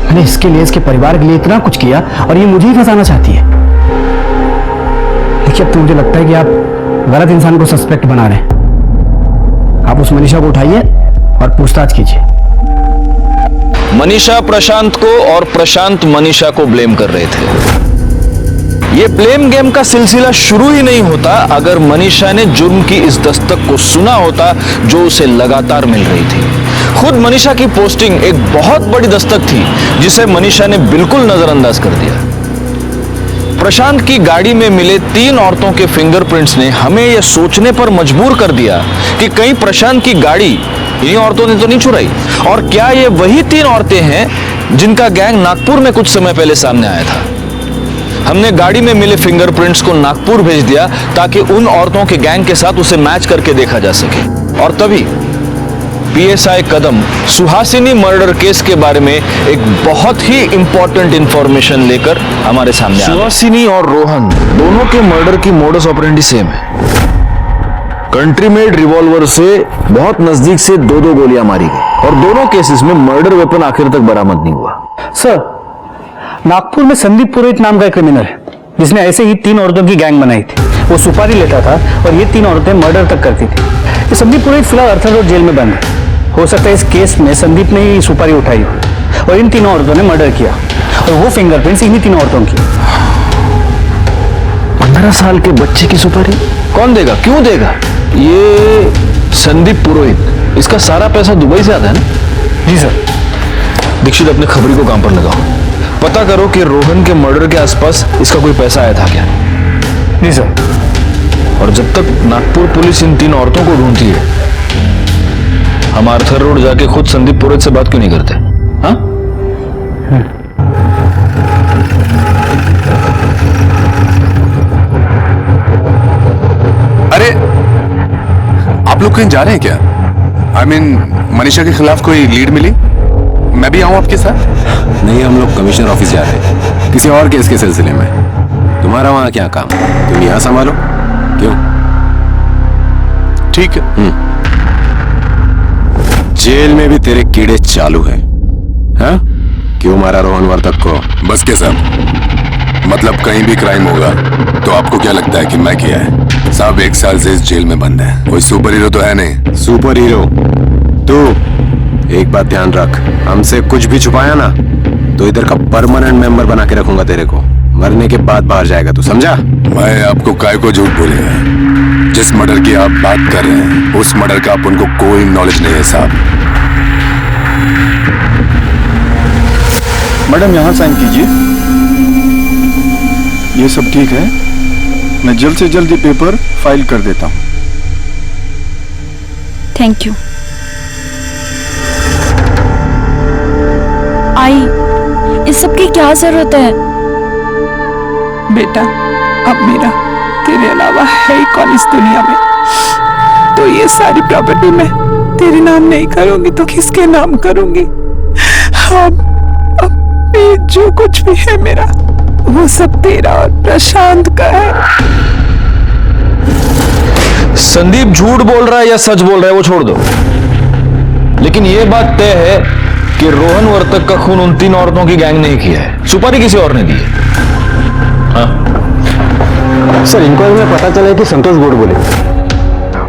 Speaker 5: मैंने इसके लिए, इसके परिवार के लिए इतना कुछ किया और ये मुझे ही फंसाना चाहती है। देखिए, अब तो मुझे लगता है कि आप गलत इंसान को सस्पेक्ट बना रहे हैं। आप उस मनीषा को उठाइए और पूछताछ कीजिए।
Speaker 3: मनीषा प्रशांत को और प्रशांत मनीषा को ब्लेम कर रहे थे। ये ब्लेम गेम का सिलसिला शुरू ही नहीं होता अगर मनीषा ने जुर्म की इस दस्तक को सुना होता जो उसे लगातार मिल रही थी। खुद मनीषा की पोस्टिंग एक बहुत बड़ी दस्तक थी जिसे मनीषा ने बिल्कुल नजरअंदाज कर दिया। प्रशांत की गाड़ी में मिले 3 औरतों के फिंगरप्रिंट्स ने हमें यह सोचने पर मजबूर कर दिया कि कहीं प्रशांत की गाड़ी इन्हीं औरतों ने तो नहीं चुराई, और क्या ये वही 3 औरतें हैं जिनका गैंग नागपुर में कुछ समय पहले सामने आया था। हमने गाड़ी में मिले फिंगरप्रिंट्स को नागपुर भेज दिया ताकि उन औरतों के गैंग के साथ उसे मैच करके देखा जा सके। और तभी पीएसआई कदम सुहासिनी मर्डर केस के बारे में एक बहुत ही इंपॉर्टेंट इंफॉर्मेशन लेकर हमारे सामने आया। सुहासिनी और रोहन दोनों के मर्डर की मोडस ऑपरेंडी सेम है। कंट्री मेड रिवॉल्वर से बहुत नजदीक से 2-2 गोलियां मारी गई और दोनों केसेस में मर्डर वेपन आखिर तक बरामद नहीं हुआ।
Speaker 5: सर, नागपुर में संदीप पुरोहित नाम का एक क्रिमिनल है जिसने ऐसे ही 3 औरतों की गैंग बनाई थी। वो सुपारी लेता था और ये 3 औरतें मर्डर तक करती थी। ये संदीप पुरोहित फिलहाल अर्थर रोड जेल में बंद है। हो सकता है इस केस में संदीप ने ही सुपारी उठाई हो और इन 3 औरतों ने मर्डर किया और वो फिंगरप्रिंट्स इन्हीं 3 औरतों की।
Speaker 3: 15 साल के बच्चे की सुपारी कौन देगा, क्यों देगा? ये संदीप पुरोहित, इसका सारा पैसा दुबई से आता है ना?
Speaker 5: जी सर।
Speaker 3: दीक्षित, अपने खबरी को काम पर लगाओ, पता करो कि रोहन के मर्डर के आसपास इसका कोई पैसा आया था क्या।
Speaker 5: जी सर।
Speaker 3: और जब तक नागपुर पुलिस इन 3 औरतों को ढूंढती है, हम आर्थर रोड जाके खुद संदीप पुरोहित से बात क्यों नहीं करते? हाँ?
Speaker 7: अरे, आप लोग कहीं जा रहे हैं क्या? I mean, मनीषा के खिलाफ कोई लीड मिली? मैं भी आऊं आपके साथ?
Speaker 8: नहीं, हम लोग कमिश्नर ऑफिस जा रहे हैं किसी और केस के सिलसिले में। तुम्हारा वहां क्या काम? तुम यहां संभालो। क्यों?
Speaker 7: ठीक है।
Speaker 8: जेल में भी तेरे कीड़े चालू हैं, हाँ? क्यों मारा रोहन वर्तक को?
Speaker 7: बस के साहब, मतलब कहीं भी क्राइम होगा तो आपको क्या लगता है कि मैं किया है? साहब 1 साल से इस जेल में बंद है, कोई सुपर हीरो तो है नहीं।
Speaker 8: सुपर हीरो तू? एक बात ध्यान रख, हमसे कुछ भी छुपाया ना तो इधर का परमानेंट मेंबर बना के रखूंगा तेरे को। मरने के बाद बाहर जाएगा तू, समझा?
Speaker 7: मैं आपको काय को झूठ बोलेगा? जिस मर्डर की आप बात कर रहे हैं उस मर्डर का आप उनको कोई नॉलेज नहीं है साहब।
Speaker 10: मैडम, यहां साइन कीजिए। ये सब ठीक है, मैं जल्द से जल्द ये पेपर फाइल कर देता हूं।
Speaker 6: Thank you. आई, इस सब की क्या जरूरत है?
Speaker 12: बेटा, अब मेरा तेरे अलावा है ही कौन इस दुनिया में? तो ये सारी प्रॉपर्टी मैं तेरे नाम नहीं करूंगी तो किसके नाम करूंगी? अब ये जो कुछ भी है मेरा वो सब तेरा और प्रशांत का है।
Speaker 3: संदीप झूठ बोल रहा है या सच बोल रहा है वो छोड़ दो, लेकिन ये बात तय है कि रोहन वर्तक का खून उन 3 औरतों की गैंग ने किया है, सुपारी किसी और ने दी है। हाँ?
Speaker 5: सर, इंक्वायरी में पता चला है कि संतोष झूठ बोले।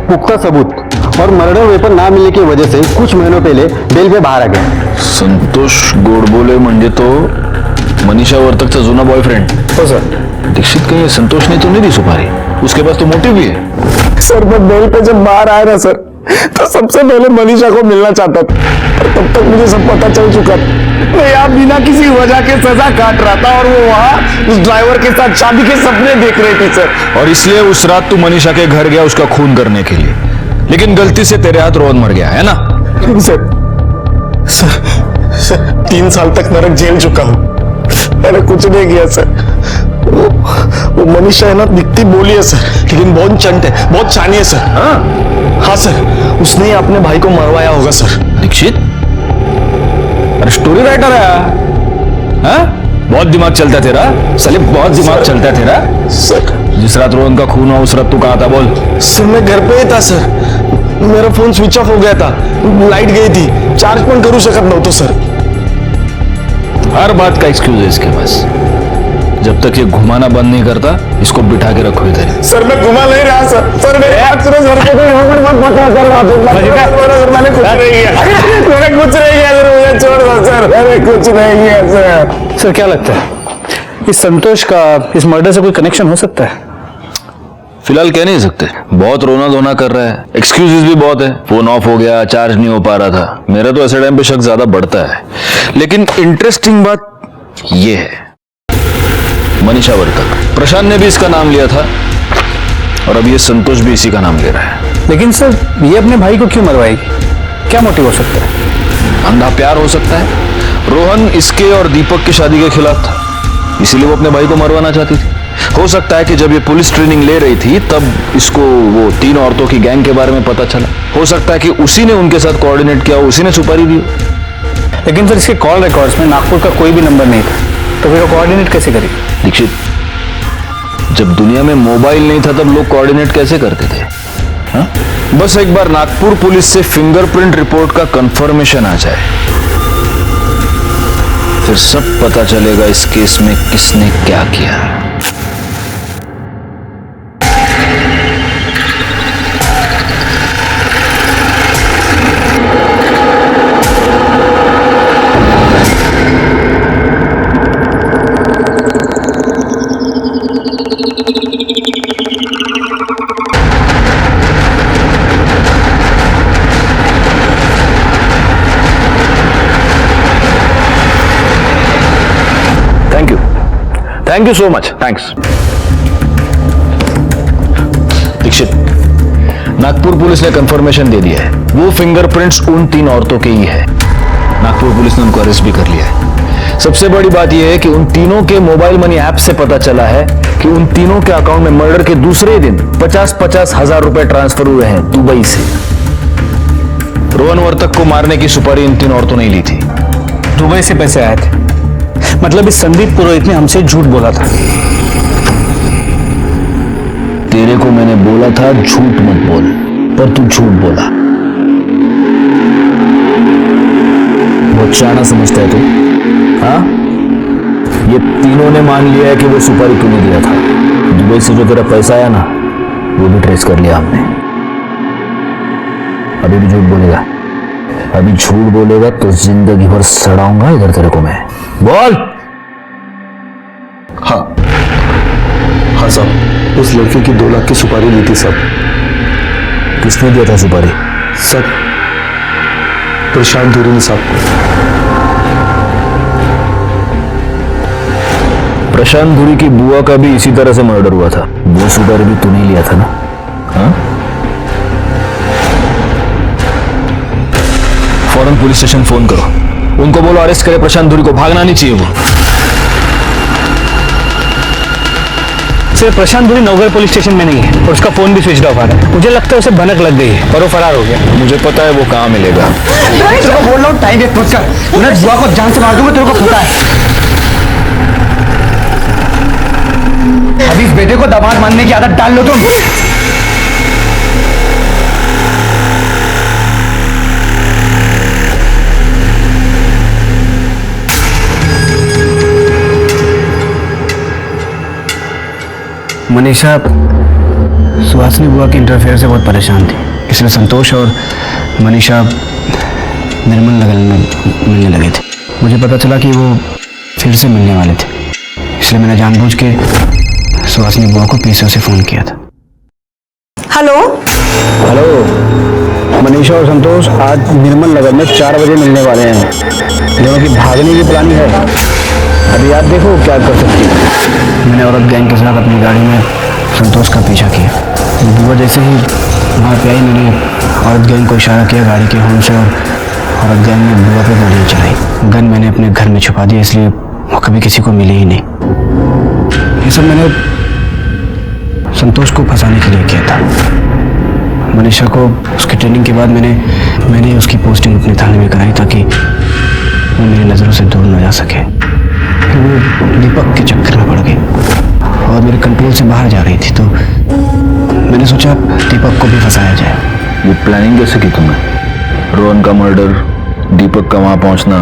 Speaker 5: पुख्ता सबूत और मर्डर वेपन ना मिलने की वजह से कुछ महीनों पहले बेल पे बाहर आ गया।
Speaker 3: संतोष गोडबोले म्हणजे तो मनीषा वर्तकचा जुना बॉयफ्रेंड?
Speaker 5: हो सर।
Speaker 3: दीक्षित, कहीं संतोष ने तो नहीं दी सुपारी? उसके पास तो मोटिव भी है।
Speaker 10: सर, मैं बेल पे जब बाहर आया ना सर, तो सबसे पहले मनीषा को मिलना चाहता था, पर तब तक मुझे सब पता चल चुका था। मैं यहाँ बिना किसी वजह के सजा काट रहा था और वो वहाँ उस ड्राइवर के साथ शादी के सपने देख रही थी सर।
Speaker 3: और इसलिए उस रात तू मनीषा के घर गया उसका खून करने के लिए, लेकिन गलती से तेरे हाथ रोहन मर गया है ना?
Speaker 9: सर 3 साल तक नरक झेल चुका हूं। मैंने कुछ नहीं किया सर। वो मनीषा है ना, दिखती बोली है सर, लेकिन बहुत चंट है, बहुत चानी है सर। हाँ सर, उसने ही अपने भाई को मरवाया होगा सर।
Speaker 3: दीक्षित, अरे स्टोरी राइटर है, हाँ? बहुत दिमाग चलता है तेरा साले, बहुत दिमाग चलता है तेरा।
Speaker 9: सर
Speaker 3: जिस रात रोहन का खून हुआ उस रात तू कहाँ था बोल?
Speaker 9: सर मैं घर पे ही था सर, मेरा फोन स्विच ऑफ हो गया था, लाइट गई थी, चार्ज पण करू शकत नव्हतो सर।
Speaker 3: हर बात का एक्सक्यूज है इसके पास। जब तक ये घुमाना बंद नहीं करता इसको बिठा के रखो इधर।
Speaker 9: सर मैं घुमा नहीं रहा सर, सर मेरे हाथ से सर को मत पकड़ा सर, मैंने कुछ नहीं किया, मैंने कुछ नहीं किया सर, मुझे छोड़ दो सर, मैंने कुछ नहीं किया सर।
Speaker 5: सर क्या लगता है इस संतोष का इस मर्डर से कोई कनेक्शन हो सकता है?
Speaker 3: फिलहाल कह नहीं सकते, बहुत रोना धोना कर रहा है, एक्सक्यूजेस भी बहुत है, फोन ऑफ हो गया, चार्ज नहीं हो पा रहा था। मेरा तो ऐसे टाइम पे शक ज्यादा बढ़ता है। लेकिन इंटरेस्टिंग बात ये है, मनीषा वर्तक, प्रशांत ने भी इसका नाम लिया था और अब ये संतोष भी इसी का नाम ले रहा है।
Speaker 5: लेकिन सर ये अपने भाई को क्यों मरवाएगी? क्या मोटिव हो सकता है?
Speaker 3: अंधा प्यार हो सकता है। रोहन इसके और दीपक की शादी के खिलाफ था, इसीलिए वो अपने भाई को मरवाना चाहती थी। हो सकता है कि जब ये पुलिस ट्रेनिंग ले रही थी तब इसको वो 3 औरतों की गैंग के बारे में पता चला। हो सकता है कि उसी ने उनके साथ कोऑर्डिनेट किया, उसी ने सुपारी दी।
Speaker 5: लेकिन सर इसके कॉल रिकॉर्ड्स में नागपुर का कोई भी नंबर नहीं था, तो फिर वो कोऑर्डिनेट कैसे करेगी?
Speaker 3: दीक्षित, जब दुनिया में मोबाइल नहीं था तब लोग कोऑर्डिनेट कैसे करते थे? हा? बस एक बार नागपुर पुलिस से फिंगरप्रिंट रिपोर्ट का कंफर्मेशन आ जाए, फिर सब पता चलेगा इस केस में किसने क्या किया। Thank you so much, thanks. Dixit, Nagpur police ने कंफर्मेशन दे दिया है, वो फिंगरप्रिंट्स उन 3 औरतों के ही है। नागपुर पुलिस ने उनको अरेस्ट भी कर लिया है। सबसे बड़ी बात यह है कि उन तीनों के मोबाइल मनी ऐप से पता चला है कि उन तीनों के अकाउंट में मर्डर के दूसरे दिन 50-50 हजार रुपए ट्रांसफर हुए हैं दुबई से। रोहन वर्तक को मारने की सुपारी इन 3 औरतों ने ली थी।
Speaker 5: दुबई से पैसे आए थे, मतलब इस संदीप पुरोहित ने हमसे झूठ बोला था।
Speaker 3: तेरे को मैंने बोला था झूठ मत बोल, पर तू झूठ बोला। बहुत शाना समझता है तू, हाँ? ये तीनों ने मान लिया है कि वो सुपारी तूने दिया था। दुबई से जो तेरा पैसा आया ना, वो भी ट्रेस कर लिया हमने। अभी भी झूठ बोलेगा, अभी झूठ बोलेगा तो जिंदगी भर सड़ाऊंगा इधर तेरे को मैं। बोल।
Speaker 9: हाँ साहब, उस लड़की की 2 लाख की सुपारी ली थी साहब।
Speaker 3: किसने दिया था सुपारी?
Speaker 9: सर प्रशांत धुरी ने साहब को।
Speaker 3: प्रशांत धुरी की बुआ का भी इसी तरह से मर्डर हुआ था, वो सुपारी भी तूने लिया था ना? हाँ? फौरन पुलिस स्टेशन फोन करो, उनको बोलो अरेस्ट करे प्रशांत धुरी को, भागना नहीं चाहिए वो।
Speaker 5: सर प्रशांत धुरी नवगढ़ पुलिस स्टेशन में नहीं है और उसका फोन भी स्विच ऑफ आ रहा है। मुझे लगता है उसे भनक लग गई है और वो फरार हो गया।
Speaker 3: मुझे पता है वो कहाँ मिलेगा।
Speaker 5: तेरे को बोल रहा हूँ टाइम वेस्ट मत कर, मैं बुआ को जान से मार दूंगा, तेरे को पता है। अभी इस बेटे को दामाद मानने की आदत डाल लो तुम। मनीषा सुहासिनी बुआ के इंटरफेयर से बहुत परेशान थी, इसलिए संतोष और मनीषा निर्मल नगर में मिलने लगे थे। मुझे पता चला कि वो फिर से मिलने वाले थे, इसलिए मैंने जानबूझ के सुहासिनी बुआ को पीसीओ से फोन किया था।
Speaker 4: हेलो
Speaker 5: हेलो, मनीषा और संतोष आज निर्मल नगर में 4 बजे मिलने वाले हैं। दोनों की भागने की प्लानिंग है, अभी आप देखो क्या कर सकती है। मैंने औरत गैंग के साथ अपनी गाड़ी में संतोष का पीछा किया। बुआ जैसे ही वहाँ पे आई, मैंने औरत गैंग को इशारा किया गाड़ी के हॉर्न से और औरत गैंग ने बुआ पे गोलियाँ चलाई। गन मैंने अपने घर में छुपा दिया, इसलिए वो कभी किसी को मिली ही नहीं। ये सब मैंने संतोष को फंसाने के लिए किया था। मनीषा को उसकी ट्रेनिंग के बाद मैंने उसकी पोस्टिंग अपने थाने में कराई ताकि वो मेरी नज़रों से दूर न जा सके। फिर वो दीपक के चक्कर में पड़ गई और मेरे कंट्रोल से बाहर जा रही थी, तो मैंने सोचा दीपक को भी फंसाया जाए।
Speaker 3: ये प्लानिंग कैसे की तुमने? रोहन का मर्डर, दीपक का वहां पहुंचना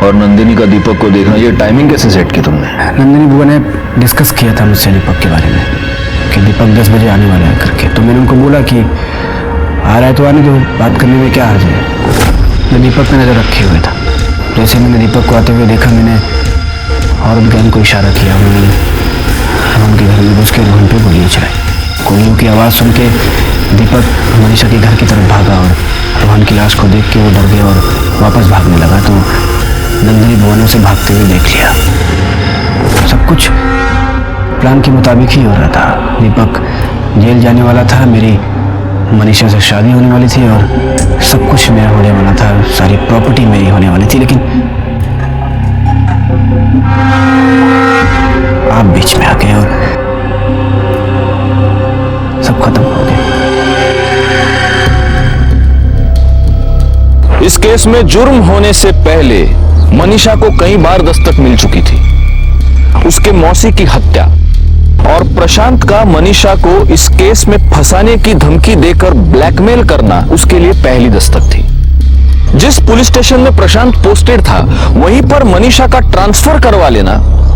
Speaker 3: और नंदिनी का दीपक को देखना, ये टाइमिंग कैसे सेट की तुमने?
Speaker 5: नंदिनी बुआ ने डिस्कस किया था मुझसे दीपक के बारे में कि दीपक 10 बजे आने वाला है करके, तो मैंने उनको बोला कि आ रहा है तो आने दो, बात करने में क्या हर्ज है। मैं दीपक पे नज़र रखे हुए था। जैसे मैंने दीपक को आते हुए देखा, मैंने औरत गैंग को इशारा किया। उन्होंने उनके घर में घुस के रोहन पे गोलियाँ चलाई। गोलियों की आवाज़ सुन के दीपक मनीषा के घर की तरफ भागा और रोहन की लाश को देख के वो डर गया और वापस भागने लगा, तो नंदिनी बुआ ने उसे भागते हुए देख लिया। सब कुछ प्लान के मुताबिक ही हो रहा था। दीपक जेल जाने वाला था, मेरी मनीषा से शादी होने वाली थी और सब कुछ मेरा होने वाला था, सारी प्रॉपर्टी मेरी होने वाली थी, लेकिन आप बीच में आ गए और सब खत्म हो गया।
Speaker 3: इस केस में जुर्म होने से पहले मनीषा को कई बार दस्तक मिल चुकी थी। उसके मौसी की हत्या और प्रशांत का मनीषा को इस केस में फंसाने की धमकी देकर ब्लैकमेल करना उसके लिए पहली दस्तक थी। जिस पुलिस स्टेशन में प्रशांत पोस्टेड था, वहीं पर मनीषा का ट्रांसफर करवा लेना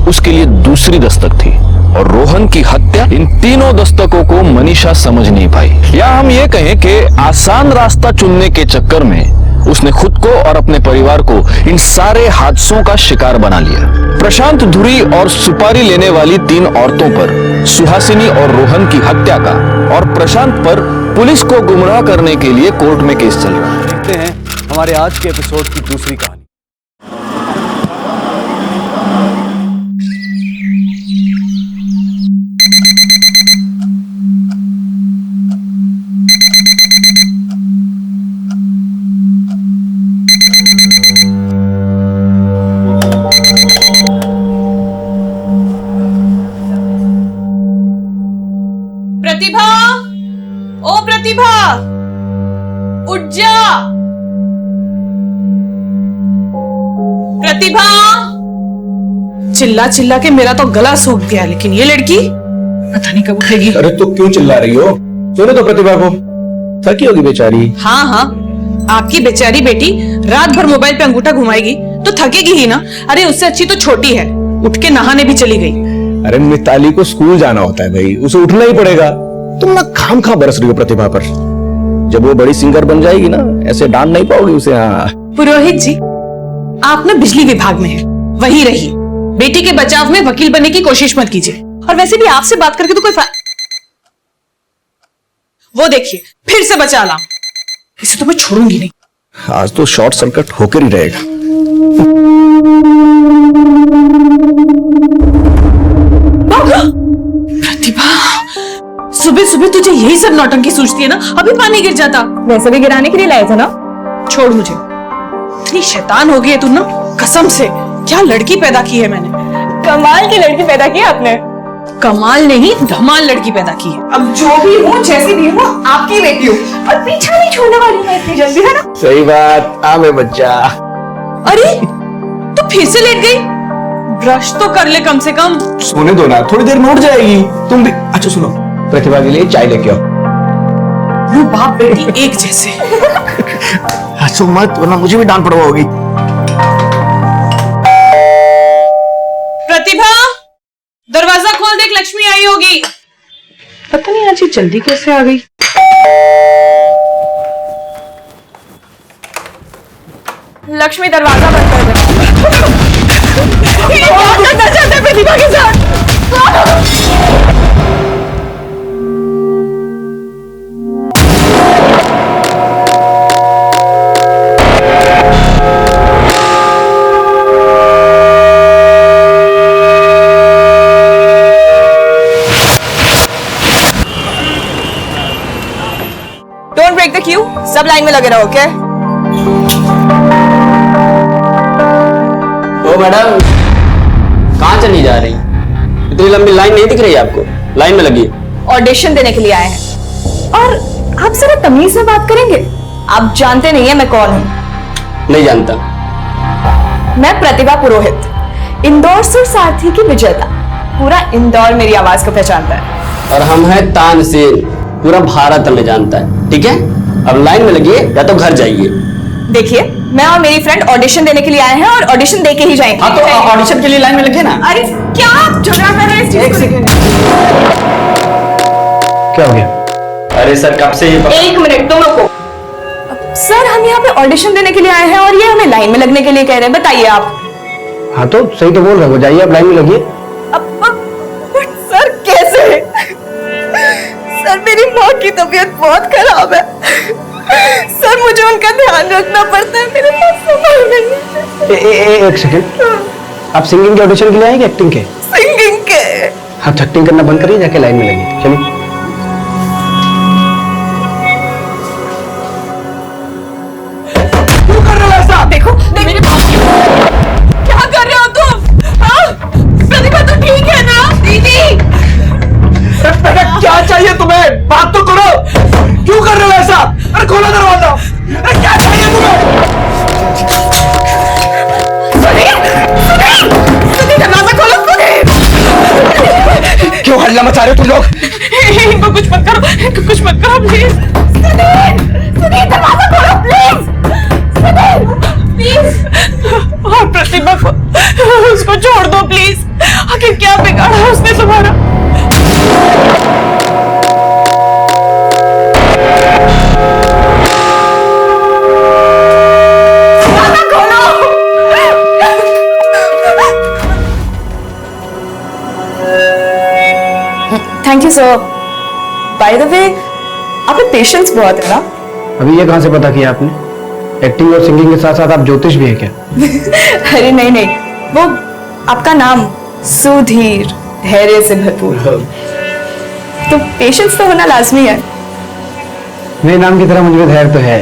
Speaker 3: उसके लिए दूसरी दस्तक थी। और रोहन की हत्या, इन तीनों दस्तकों को मनीषा समझ नहीं पाई, या हम ये कहें कि आसान रास्ता चुनने के चक्कर में उसने खुद को और अपने परिवार को इन सारे हादसों का शिकार बना लिया। प्रशांत धुरी और सुपारी लेने वाली 3 औरतों पर, सुहासिनी और रोहन की हत्या का और प्रशांत पर पुलिस को गुमराह करने के लिए कोर्ट में केस चल रहा है।
Speaker 5: देखते हैं हमारे आज के एपिसोड की दूसरी कहानी।
Speaker 12: प्रतिभा, ओ प्रतिभा, उठ जा। प्रतिभा, चिल्ला चिल्ला के मेरा तो गला सूख गया, लेकिन ये लड़की पता नहीं कब उठेगी।
Speaker 3: अरे तो क्यों चिल्ला रही हो? सुनो तो प्रतिभा को, थकी होगी बेचारी।
Speaker 12: हाँ हाँ, आपकी बेचारी बेटी रात भर मोबाइल पे अंगूठा घुमाएगी तो थकेगी ही ना। अरे उससे अच्छी तो छोटी है, उठ के नहाने भी चली गई।
Speaker 3: अरे मिताली को स्कूल जाना होता है भाई, उसे उठना ही पड़ेगा। तुम ना खाम खा बरस रही हो प्रतिभा पर। जब वो बड़ी सिंगर बन जाएगी ना, ऐसे डांट नहीं पाओगी उसे। हाँ
Speaker 12: पुरोहित जी, आप ना बिजली विभाग में हैं, वहीं रहिए। बेटी के बचाव में वकील बनने की कोशिश मत कीजिए। और वैसे भी आपसे बात करके तो कोई वो देखिए फिर से बचा ला। इसे तो मैं छोड़ूंगी नहीं।
Speaker 3: आज तो शॉर्ट सर्किट होकर ही रहेगा।
Speaker 12: प्रतिभा, सुबह सुबह तुझे यही सब नौटंकी सूझती है ना? अभी पानी गिर जाता।
Speaker 1: वैसे भी गिराने के लिए लाए थे ना।
Speaker 12: छोड़ मुझे, इतनी शैतान हो गई है तू ना, कसम से। क्या लड़की पैदा की है मैंने।
Speaker 1: कमाल की लड़की पैदा की आपने।
Speaker 12: कमाल नहीं, धमाल लड़की पैदा की है।
Speaker 1: अब जो भी हूँ, जैसी भी हूँ, आपकी बेटी हूँ और पीछा नहीं छोड़ने वाली है इतनी जल्दी, है ना?
Speaker 3: सही बात। आवे बच्चा।
Speaker 12: अरे तू फिर से लेट गई। ब्रश तो कर ले कम से कम।
Speaker 3: सोने दो ना, थोड़ी देर में उठ जाएगी। तुम भी। अच्छा सुनो, प्रतिभा के लिए चाय लेके आओ।
Speaker 12: वो बाप बेटी एक जैसे।
Speaker 3: हंसो मत, वरना मुझे भी डांट पड़वाओगी।
Speaker 12: प्रतिभा, दरवाजा खोल, देख लक्ष्मी आई होगी। पता नहीं आज ये जल्दी कैसे आ गई।
Speaker 1: लक्ष्मी दरवाजा बंद कर दे। ये क्या करना चाहते हैं प्रतिभा के साथ? डोंट ब्रेक द क्यू, सब लाइन में लगे रहो, ओके?
Speaker 2: ओ मैडम, कहाँ चली जा रही? इतनी लंबी लाइन नहीं दिख रही आपको? लाइन में लगी।
Speaker 1: ऑडिशन देने के लिए आए हैं और आप जरा तमीज से बात करेंगे। आप जानते नहीं है मैं कौन हूँ?
Speaker 2: नहीं जानता।
Speaker 1: मैं प्रतिभा पुरोहित, इंदौर सुर सारथी की विजेता। पूरा इंदौर मेरी आवाज को पहचानता है।
Speaker 2: और हम हैं तानसेन, पूरा भारत हमें जानता है। ठीक है, अब लाइन में लगिए या तो घर जाइए।
Speaker 1: देखिए, मैं और मेरी फ्रेंड ऑडिशन देने के लिए आए हैं और ऑडिशन दे के ही जाएंगे।
Speaker 2: हाँ, तो ऑडिशन के लिए लाइन में लगे ना।
Speaker 1: अरे क्या आप झगड़ा कर रहे हैं इस चीज को?
Speaker 2: सेकंड।
Speaker 5: क्या हो गया?
Speaker 2: अरे सर, कब से ये
Speaker 1: एक मिनट, तुम रुको। सर, हम यहाँ पे ऑडिशन देने के लिए आए हैं और ये हमें लाइन में लगने के लिए कह रहे हैं। बताइए आप।
Speaker 5: हाँ तो सही तो बोल रहे हो, जाइए आप लाइन में लगिए।
Speaker 1: बट सर कैसे? सर, मेरी माँ की तबीयत बहुत खराब है। सर, मुझे उनका ध्यान रखना पड़ता है, मेरे पास समय नहीं है।
Speaker 5: एक सेकंड, आप सिंगिंग के ऑडिशन के लिए आए कि एक्टिंग के?
Speaker 1: सिंगिंग के।
Speaker 5: आप एक्टिंग करना बंद करिए, जाके लाइन में लगिए। चलिए।
Speaker 1: क्यों कर रहे हो ऐसा? देखो, मेरे क्या कर रहे हो तुम? हाँ? प्रतिभा तो ठीक है ना? दीदी,
Speaker 9: बेटा क्या चाहिए तुम्हें? बात तो करो। क्यों कर रहे हो ऐसा? अरे खोलो दरवाजा। अरे क्या चाहिए तुम्हें?
Speaker 1: दरवाजा खोलो।
Speaker 9: क्यों हल्ला मचा रहे हो तुम लोग?
Speaker 1: इनको कुछ मत करो, इनको कुछ मत करो प्लीज। सुनील, दरवाजा खोलो प्लीज। सुनील, प्लीज। और प्रतिभा को, उसको छोड़ दो प्लीज। आखिर क्या बिगाड़ा उसने तुम्हारा? Thank you sir. By the way, आप में पेशेंस बहुत है ना?
Speaker 5: अभी ये कहाँ से पता किया आपने? एक्टिंग और सिंगिंग के साथ साथ आप ज्योतिष भी है क्या?
Speaker 1: अरे नहीं नहीं, वो आपका नाम सुधीर, धैर्य से भरपूर, तो पेशेंस तो होना लाजमी है।
Speaker 5: मेरे नाम की तरह मुझे धैर्य तो है,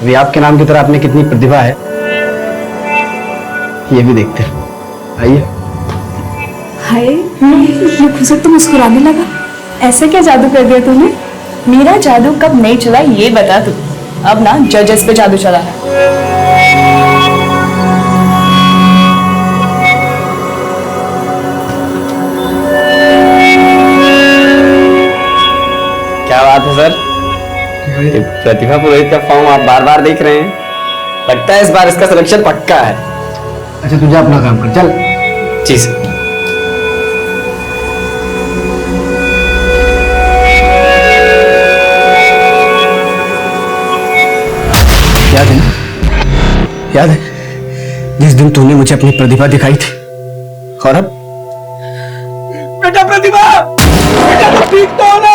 Speaker 5: अभी आपके नाम की तरह आपने कितनी प्रतिभा है ये भी देखते हैं। आइए।
Speaker 1: हाय, ये खुशी तो मुस्कुराने लगा। ऐसे क्या जादू कर दिया तूने? मेरा जादू कब नहीं चला ये बता तू। अब ना जजेस पे जादू चला है।
Speaker 2: क्या बात है सर? प्रतिभा पुरोहित का फॉर्म आप बार बार देख रहे हैं। लगता है इस बार इसका सिलेक्शन पक्का है।
Speaker 5: अच्छा तू जा अपना काम कर, चल।
Speaker 2: जी सर।
Speaker 5: याद है ना? याद है जिस दिन तूने मुझे अपनी प्रतिभा दिखाई थी? और अब?
Speaker 9: बेटा प्रतिभा, बेटा तो ठीक तो हो ना?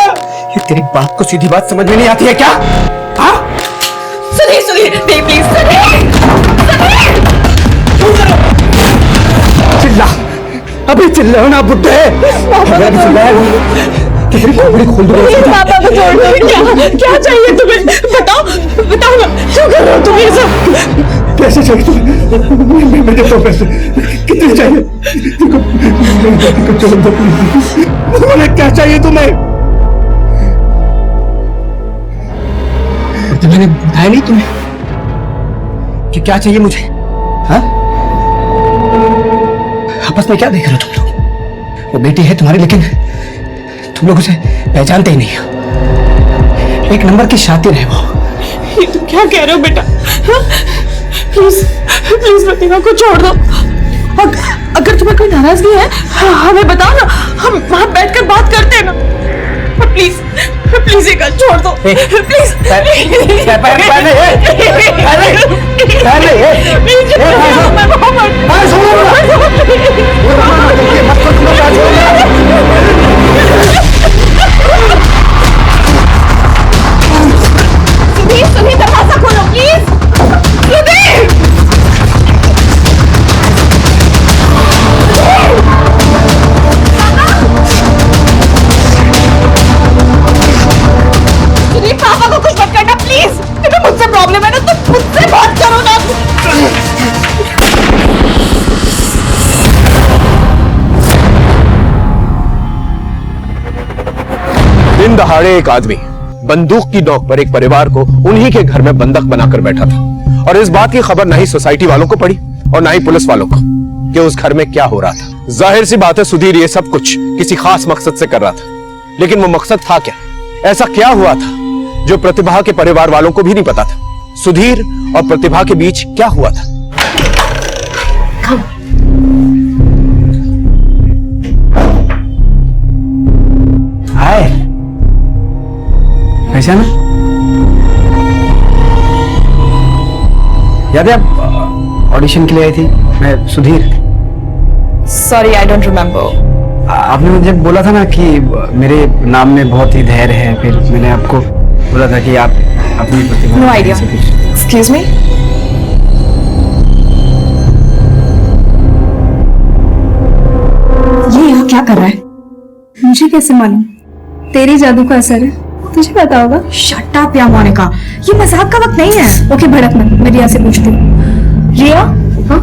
Speaker 5: ये तेरी बात को सीधी बात समझ में नहीं आती है क्या? हाँ?
Speaker 1: सुनिए सुनिए, नहीं प्लीज सुनिए।
Speaker 5: चिल्ला, अभी चिल्लाओ ना बुड्ढे। तेरी खोपड़ी खोल दूंगा।
Speaker 1: पापा को छोड़ दो। क्या चाहिए तुम्हें? बताओ बताओ ना, क्यों कर रहे हो तुम ये सब?
Speaker 5: पैसे चाहिए तुम्हें? मुझे तो पैसे कितने चाहिए? छोड़ दो प्लीज। क्या चाहिए तुम्हें? तो मैंने बताया नहीं तुम्हें कि क्या चाहिए मुझे? हाँ? आपस में क्या देख रहे हो तुम लोग? वो बेटी है तुम्हारी, लेकिन तुम लोग उसे पहचानते ही नहीं हो। एक नंबर की शातिर है वो।
Speaker 1: ये तुम क्या कह रहे हो बेटा? प्लीज प्लीज प्रतिभा को छोड़ दो। अगर तुम्हें कोई नाराजगी है हमें बताओ ना, हम वहां बैठकर बात करते हैं ना। प्लीज प्लीज ये गल छोड़ दो प्लीज। सुधीर दरवाजा खोलो प्लीज। सुधीर पापा को कुछ मत करना
Speaker 3: दिन दहाड़े एक आदमी बंदूक की नोक पर एक परिवार को उन्हीं के घर में बंधक बनाकर बैठा था और इस बात की खबर ना ही सोसाइटी वालों को पड़ी और ना ही पुलिस वालों को कि उस घर में क्या हो रहा था। जाहिर सी बात है सुधीर ये सब कुछ किसी खास मकसद से कर रहा था, लेकिन वो मकसद था क्या? ऐसा क्या हुआ था जो प्रतिभा के परिवार वालों को भी नहीं पता था? सुधीर और प्रतिभा के बीच क्या हुआ था?
Speaker 5: हाय, पहचाना? याद है आप ऑडिशन के लिए आई थी? मैं Sudhir.
Speaker 1: Sorry, I don't remember.
Speaker 5: आपने मुझे बोला था ना कि मेरे नाम में बहुत ही धैर्य है, फिर मैंने आपको बोला था कि आप अपनी प्रतिभा।
Speaker 1: No idea. Excuse me. ये यहाँ क्या कर रहा है?
Speaker 6: मुझे कैसे मालूम? तेरी जादू का असर है, तुझे पता होगा।
Speaker 1: शट अप या मोनिका, ये मजाक का वक्त नहीं है।
Speaker 6: ओके, भड़क मत। मैं रिया से पूछती हूँ। रिया, हाँ,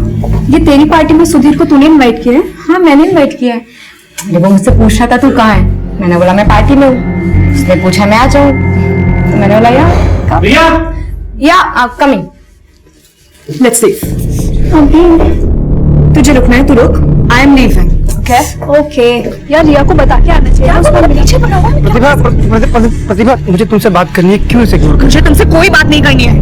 Speaker 6: ये तेरी पार्टी में सुधीर को तूने इनवाइट किया है? हाँ, मैंने इनवाइट किया है।
Speaker 1: जब वो मुझसे पूछ रहा था तू कहाँ है, मैंने बोला मैं पार्टी में हूँ। उसने पूछा मैं आ जाऊँ, तो मैंने बोला या कमिंग। Let's leave. तुझे रुकना है, तू रुक। I am leaving.
Speaker 6: ओके। यार, रिया को बता के आना चाहिए। पीछे पड़ा हुआ है।
Speaker 5: प्रतिभा, मुझे तुमसे बात करनी है, क्यों इसे इग्नोर कर?
Speaker 1: मुझे तुमसे कोई बात नहीं करनी है।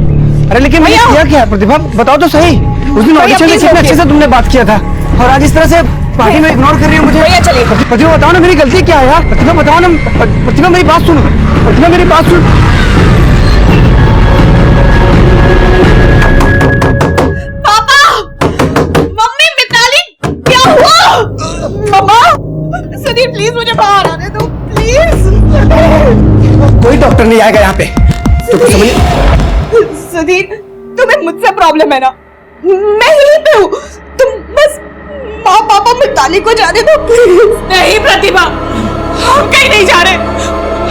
Speaker 5: अरे लेकिन मैंने किया क्या? प्रतिभा बताओ तो सही। उस दिन ऑडिशन में कितने अच्छे से तुमने बात किया था और आज इस तरह से पार्टी में इग्नोर कर रही हो मुझे।
Speaker 1: चलिए
Speaker 5: प्रतिभा बताओ ना, मेरी गलती क्या है यार? प्रतिभा बताओ ना। प्रतिभा मेरी बात सुनो। प्रतिभा मेरी बात सुन।
Speaker 1: पापा, मम्मी, मिताली, क्या हुआ? मम्मा, सुधीर प्लीज मुझे बाहर आने दो, प्लीज।
Speaker 5: कोई डॉक्टर नहीं आएगा यहाँ पे। तो कुछ समझ।
Speaker 1: सुधीर, तुम्हें मुझसे प्रॉब्लम है ना? मैं यहीं पे हूँ, तुम बस माँ पापा मिताली को जाने दो प्लीज। नहीं प्रतिभा, हम कहीं नहीं जा रहे,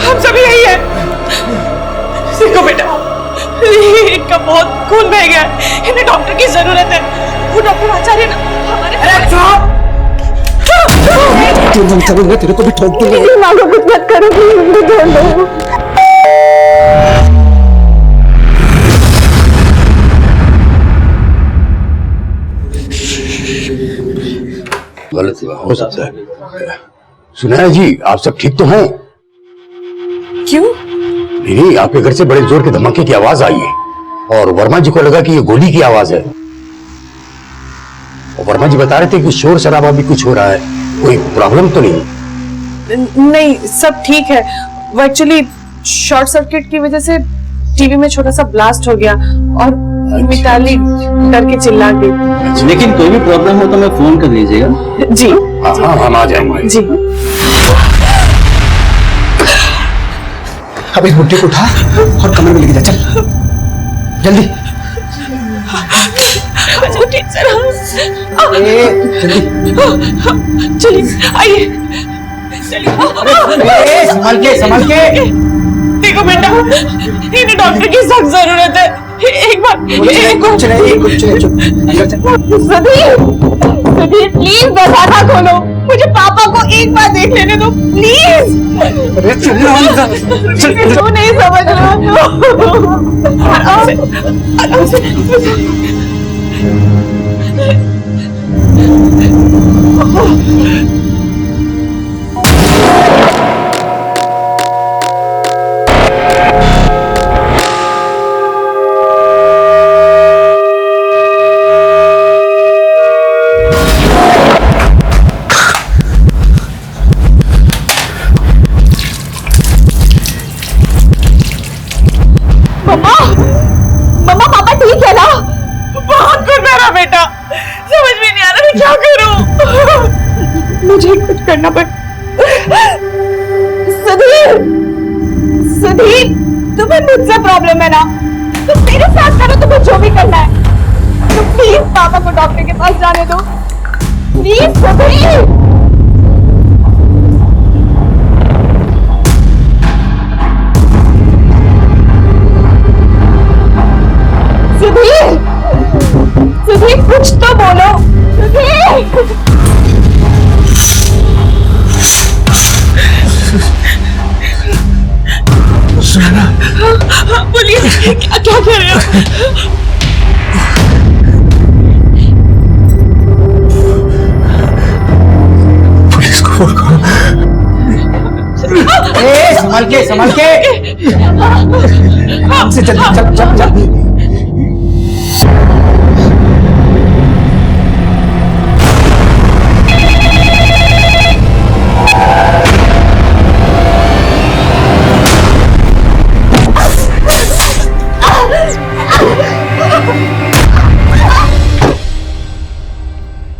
Speaker 1: हम सभी यही है। देखो बेटा, इनका बहुत खून बह गया है, इन्हें डॉक्टर की जरूरत है। वो डॉक्टर आचार्य ना हमारे।
Speaker 5: तेरे को भी ठोक दूंगा।
Speaker 1: माँ को कुछ मत करो प्लीज।
Speaker 13: गलत हो सकता है। सुना है जी, आप सब ठीक तो हैं?
Speaker 1: क्यों?
Speaker 13: नहीं, आपके घर से बड़े जोर के धमाके की आवाज आई है और वर्मा जी को लगा कि ये गोली की आवाज है। और वर्मा जी बता रहे थे कि शोर शराबा भी कुछ हो रहा है, कोई प्रॉब्लम तो नहीं?
Speaker 14: नहीं, सब ठीक है। वो एक्चुअली शॉर्ट सर्किट की वजह से टीवी में छोटा सा ब्लास्ट हो गया और मिताली डर के चिल्ला गई।
Speaker 15: लेकिन कोई भी प्रॉब्लम हो तो मैं फोन कर लीजिएगा।
Speaker 14: जी
Speaker 13: हाँ, हम आ जाएंगे
Speaker 14: जी।
Speaker 5: अब इस बुट्टे को उठा और कमरे में लेके जा। चल जल्दी।
Speaker 14: चलिए, आइए।
Speaker 5: संभाल के, संभाल के।
Speaker 14: देखो बेटा, इन्हें डॉक्टर की सख्त जरूरत है। एक बार सुधीर प्लीज दरवाजा खोलो, मुझे पापा को एक बार देख लेने दो प्लीज। क्यों नहीं समझ रहा
Speaker 1: मम्मा, पापा ठीक है ना?
Speaker 14: बहुत गुस्सा रहा बेटा, समझ में नहीं आ रहा मैं क्या करूं। मुझे कुछ करना पड़।
Speaker 1: सुधीर, सुधीर, तुम्हें मुझसे प्रॉब्लम है ना? तुम मेरे साथ करो, तुम्हें जो भी करना है। तो प्लीज पापा को डॉक्टर के पास जाने दो, प्लीज सुधीर। सुधीर, कुछ तो बोलो। सुधीर।
Speaker 12: बोलिए क्या क्या कह रहे हो?
Speaker 9: पुलिस को फोन करो।
Speaker 5: संभाल के हमसे जल्दी।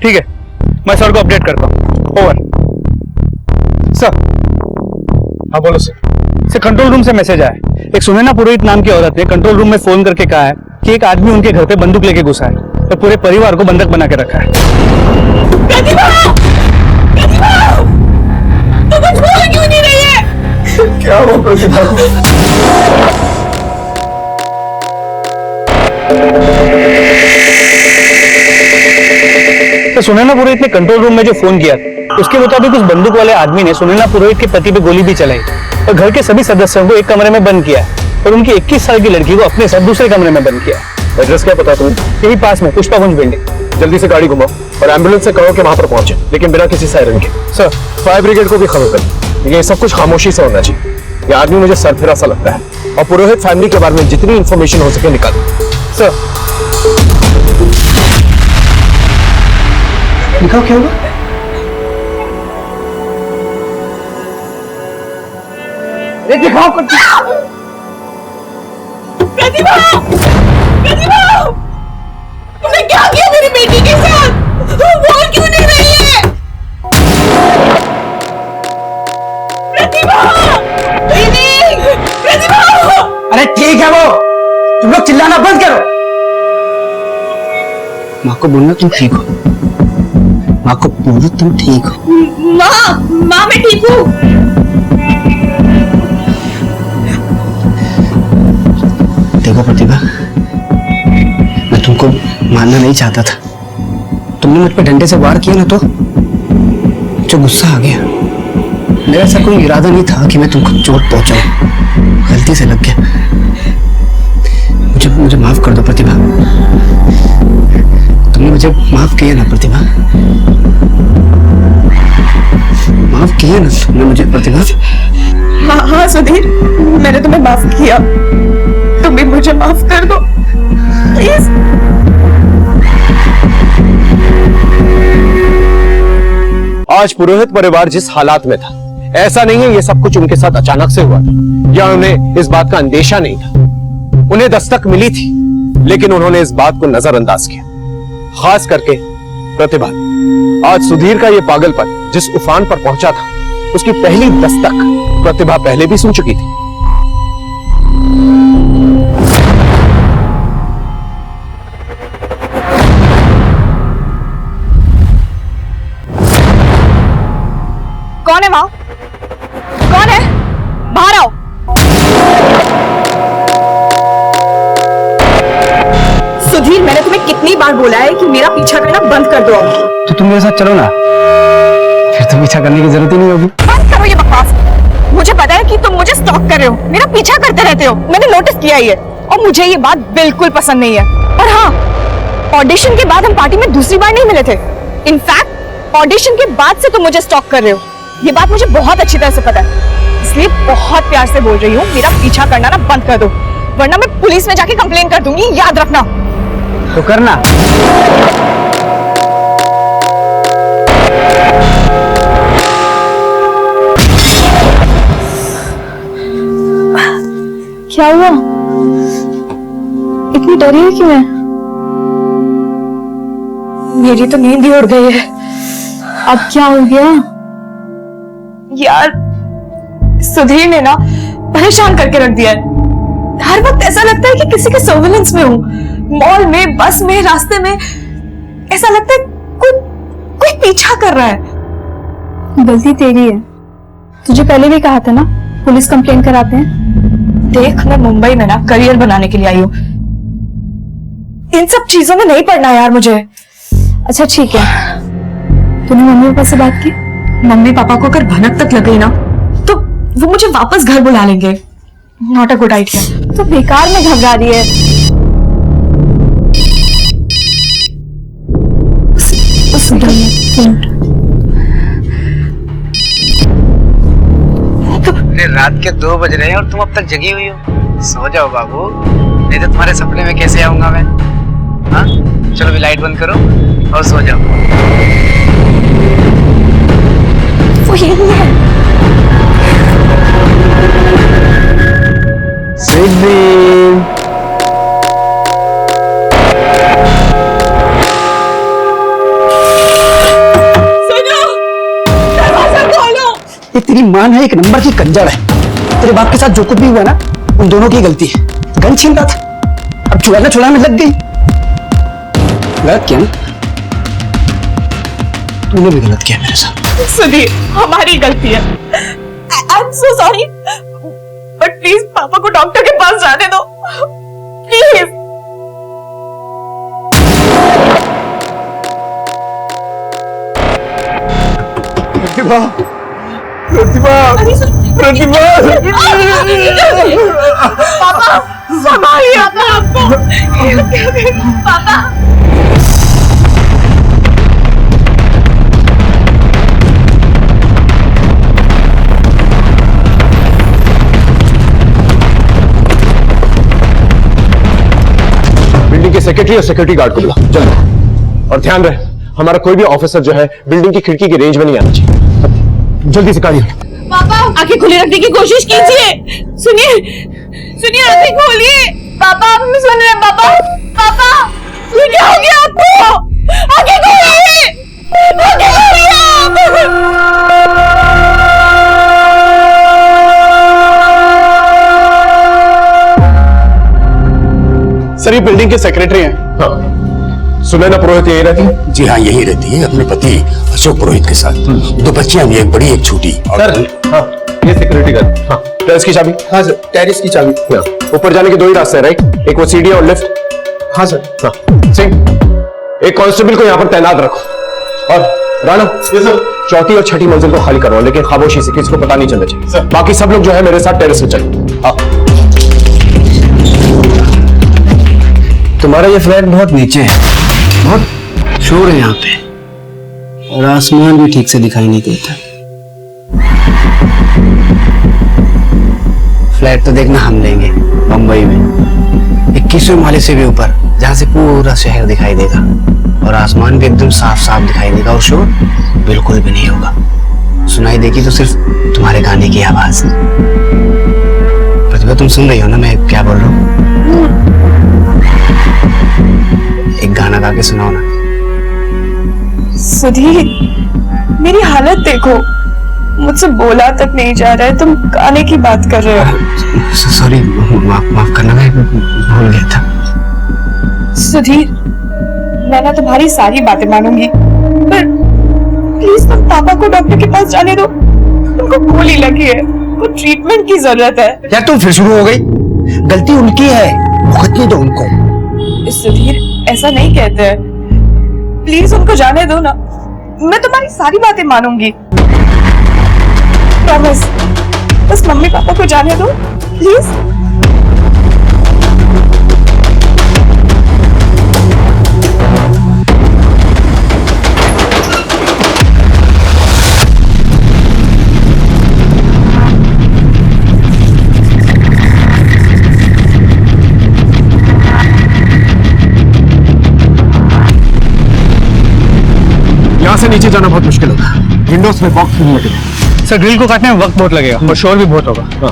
Speaker 5: ठीक है, मैं सर को अपडेट करता हूँ। ओवर। सर। हाँ बोलो सर। कंट्रोल रूम से मैसेज आया। एक सुनैना पुरोहित नाम की औरत ने कंट्रोल रूम में फोन करके कहा है कि एक आदमी उनके घर पे बंदूक लेके घुसा है और पूरे परिवार को बंधक बना के रखा है।
Speaker 12: प्रतिभा! प्रतिभा! तू कुछ बोल क्यों नहीं रही है?
Speaker 9: क्या हुआ प्रतिभा को?
Speaker 5: तो सुनैना पुरोहित ने कंट्रोल रूम में जो फोन किया उसके मुताबिक उस बंदूक वाले आदमी ने सुनैना पुरोहित के पति पे गोली भी चलाई और घर के सभी सदस्यों को एक कमरे में बंद किया और उनकी 21 साल की लड़की को अपने साथ दूसरे कमरे में बंद किया।
Speaker 9: एड्रेस क्या पता तुम्हें?
Speaker 5: यही पास में पुष्पाकुंज बिल्डिंग।
Speaker 9: जल्दी से गाड़ी घुमाओ और एम्बुलेंस से कहो कि वहां पर पहुंचे, लेकिन बिना किसी सायरन के।
Speaker 5: सर।
Speaker 9: फायर ब्रिगेड को भी खबर कर। ये सब कुछ खामोशी से होना चाहिए। ये आदमी मुझे सरफिरा सा लगता है और पुरोहित फैमिली के बारे में जितनी इंफॉर्मेशन हो सके निकालो।
Speaker 5: सर।
Speaker 9: दिखाओ क्या हुआ?
Speaker 5: दिखाओ
Speaker 12: प्रतिभा! प्रतिभा! तुमने क्या किया मेरी बेटी के साथ? वो बोल क्यों नहीं रही है? प्रतिभा! प्रतिभा!
Speaker 5: अरे ठीक है वो, तुम लोग चिल्लाना बंद करो। माँ को बोलना तुम ठीक हो। माँ को बोलो तुम ठीक हो।
Speaker 12: माँ मैं ठीक हूँ।
Speaker 5: देखो प्रतिभा, मैं तुमको मारना नहीं चाहता था। तुमने मुझ पर डंडे से वार किया ना तो मुझे गुस्सा आ गया। मेरा ऐसा कोई इरादा नहीं था कि मैं तुमको चोट पहुंचाऊं। गलती से लग गया। मुझे माफ कर दो प्रतिभा। तुमने मुझे माफ किया ना प्रतिभा? माफ किया ना तुमने मुझे प्रतिभा?
Speaker 14: हाँ सुधीर, मैंने तुम्हें माफ किया। तुम भी मुझे माफ कर दो प्लीज।
Speaker 9: आज पुरोहित परिवार जिस हालात में था, ऐसा नहीं है ये सब कुछ उनके साथ अचानक से हुआ था या उन्हें इस बात का अंदेशा नहीं था। उन्हें दस्तक मिली थी, लेकिन उन्होंने इस बात को नजरअंदाज किया। खास करके प्रतिभा। आज सुधीर का ये पागलपन जिस उफान पर पहुंचा था, उसकी पहली दस्तक प्रतिभा पहले भी सुन चुकी थी।
Speaker 1: कौन है वहां? कौन है? बाहर आओ। सुधीर, मैंने तुम्हें कितनी बार बोला है कि मेरा पीछा करना बंद कर दो।
Speaker 5: तो तुम मेरे साथ चलो ना, फिर तो पीछा करने की जरूरत ही नहीं होगी।
Speaker 1: बंद करो ये बकवास। मुझे पता है कि तुम मुझे स्टॉक कर रहे हो, मेरा पीछा करते रहते हो। मैंने नोटिस किया ये, और मुझे ये बात बिल्कुल पसंद नहीं है। और हाँ, ऑडिशन के बाद हम पार्टी में दूसरी बार नहीं मिले थे। इनफैक्ट ऑडिशन के बाद से तुम मुझे स्टॉक कर रहे हो। ये बात मुझे बहुत अच्छी तरह से पता है, इसलिए बहुत प्यार से बोल रही हूँ, मेरा पीछा करना ना बंद कर दो, वरना मैं पुलिस में जाके कंप्लेन कर दूंगी, याद रखना।
Speaker 5: तो करना।
Speaker 6: क्या हुआ? इतनी डरी है क्यों है?
Speaker 1: मेरी तो नींद ही उड़ गई है।
Speaker 6: अब क्या हो गया?
Speaker 14: यार सुधीर ने ना परेशान करके रख दिया है। हर वक्त ऐसा लगता है कि किसी के सर्विलेंस में हूँ। मॉल में, बस में, रास्ते में, ऐसा लगता है कोई पीछा कर रहा है।
Speaker 6: गलती तेरी है, तुझे पहले भी कहा था ना पुलिस कंप्लेन कराते हैं।
Speaker 14: देख, मैं मुंबई में ना करियर बनाने के लिए आई हूँ, इन सब चीजों में नहीं पड़ना यार मुझे।
Speaker 6: अच्छा ठीक है, तूने मम्मी पापा से बात की?
Speaker 14: मम्मी पापा को अगर भनक तक लग गई ना तो वो मुझे वापस घर बुला लेंगे। Not a good idea. तो बेकार में घबरा रही है।
Speaker 5: रात के 2 बज रहे हैं और तुम अब तक जगी हुई हो। सो जाओ बाबू, नहीं तो तुम्हारे सपने में कैसे आऊंगा मैं। हाँ चलो भी लाइट बंद करो और सो जाओ।
Speaker 14: वो यही है।
Speaker 5: ये तेरी मां है, एक नंबर की कंजर है। तेरे बाप के साथ जो कुछ भी हुआ ना, उन दोनों की गलती है। गन छीन रहा था, अब चुराना छुड़ाने लग गई। गलत किया ना? तूने भी गलत किया मेरे साथ।
Speaker 14: सुधीर, हमारी गलती है। I am so sorry, but please पापा को डॉक्टर के पास जाने दो, प्लीज।
Speaker 9: प्रतिभा
Speaker 14: पापा संभालिए अपने आप को। पापा
Speaker 9: बिल्डिंग के सेक्रेटरी और सिक्योरिटी गार्ड को बुला जल्दी। और ध्यान रहे, हमारा कोई भी ऑफिसर जो है बिल्डिंग की खिड़की की रेंज में नहीं आना चाहिए। जल्दी से कार्य।
Speaker 14: पापा आंखें खुली रखने की कोशिश कीजिए। सुनिए सुनिए, आंखें खोलिए। पापा आप नहीं सुन रहे? पापा पापा ये क्या हो गया आपको? आंखें खोलिए, आंखें खोलिए
Speaker 9: सर ये बिल्डिंग के सेक्रेटरी हैं। हाँ। सुनैना पुरोहित यही रहती है?
Speaker 13: जी हाँ यही रहती है अपने पति अशोक पुरोहित के साथ। 2 बच्चियां भी, एक बड़ी एक छोटी।
Speaker 9: सर हाँ ये सिक्योरिटी गार्ड। हाँ टेरेस की चाबी। हाँ सर टेरेस की चाबी। ऊपर जाने के 2 ही रास्ते हैं राइट, एक वो सीढ़ी और लिफ्ट। हाँ सर। हाँ सिंह एक कांस्टेबल को यहाँ पर तैनात रखो। और राणा सर चौथी और छठी मंजिल को खाली करवाओ, लेकिन खामोशी से, किसी को पता नहीं चलना चाहिए। बाकी सब लोग जो है मेरे साथ टेरेस में चलो। हाँ
Speaker 5: तुम्हारा ये फ्लैट बहुत नीचे है, बहुत शोर है यहाँ पे, और आसमान भी ठीक से दिखाई नहीं देता। फ्लैट तो देखना हम लेंगे मुंबई में 21वें माले से भी ऊपर, जहाँ से पूरा शहर दिखाई देगा और आसमान भी एकदम साफ साफ दिखाई देगा और शोर बिल्कुल भी नहीं होगा। सुनाई देगी तो सिर्फ तुम्हारे गाने की आवाज। प्रतिभा तुम सुन रही हो ना मैं क्या बोल रहा हूँ? एक गाना गा के सुनाओ ना।
Speaker 14: सुधीर मेरी हालत देखो, मुझसे बोला तक नहीं जा रहा है, तुम गाने की बात कर रहे हो।
Speaker 5: सॉरी, माफ करना, मैं भूल गया था।
Speaker 14: सुधीर मैं ना तुम्हारी सारी बातें मानूंगी, पर प्लीज तुम पापा को डॉक्टर के पास जाने दो। उनको गोली लगी है, उनको ट्रीटमेंट की जरूरत है।
Speaker 5: यार तुम फिर शुरू हो गई, गलती उनकी है, भुगतने दो उनको।
Speaker 14: सुधीर ऐसा नहीं कहते हैं, प्लीज उनको जाने दो ना, मैं तुम्हारी सारी बातें मानूंगी, प्रॉमिस। बस मम्मी पापा को जाने दो प्लीज।
Speaker 9: यहाँ से नीचे जाना बहुत मुश्किल होगा, विंडोज में बॉक्स नहीं लगे।
Speaker 5: सर ग्रिल को काटने में वक्त बहुत लगेगा और शोर भी बहुत होगा।
Speaker 9: हाँ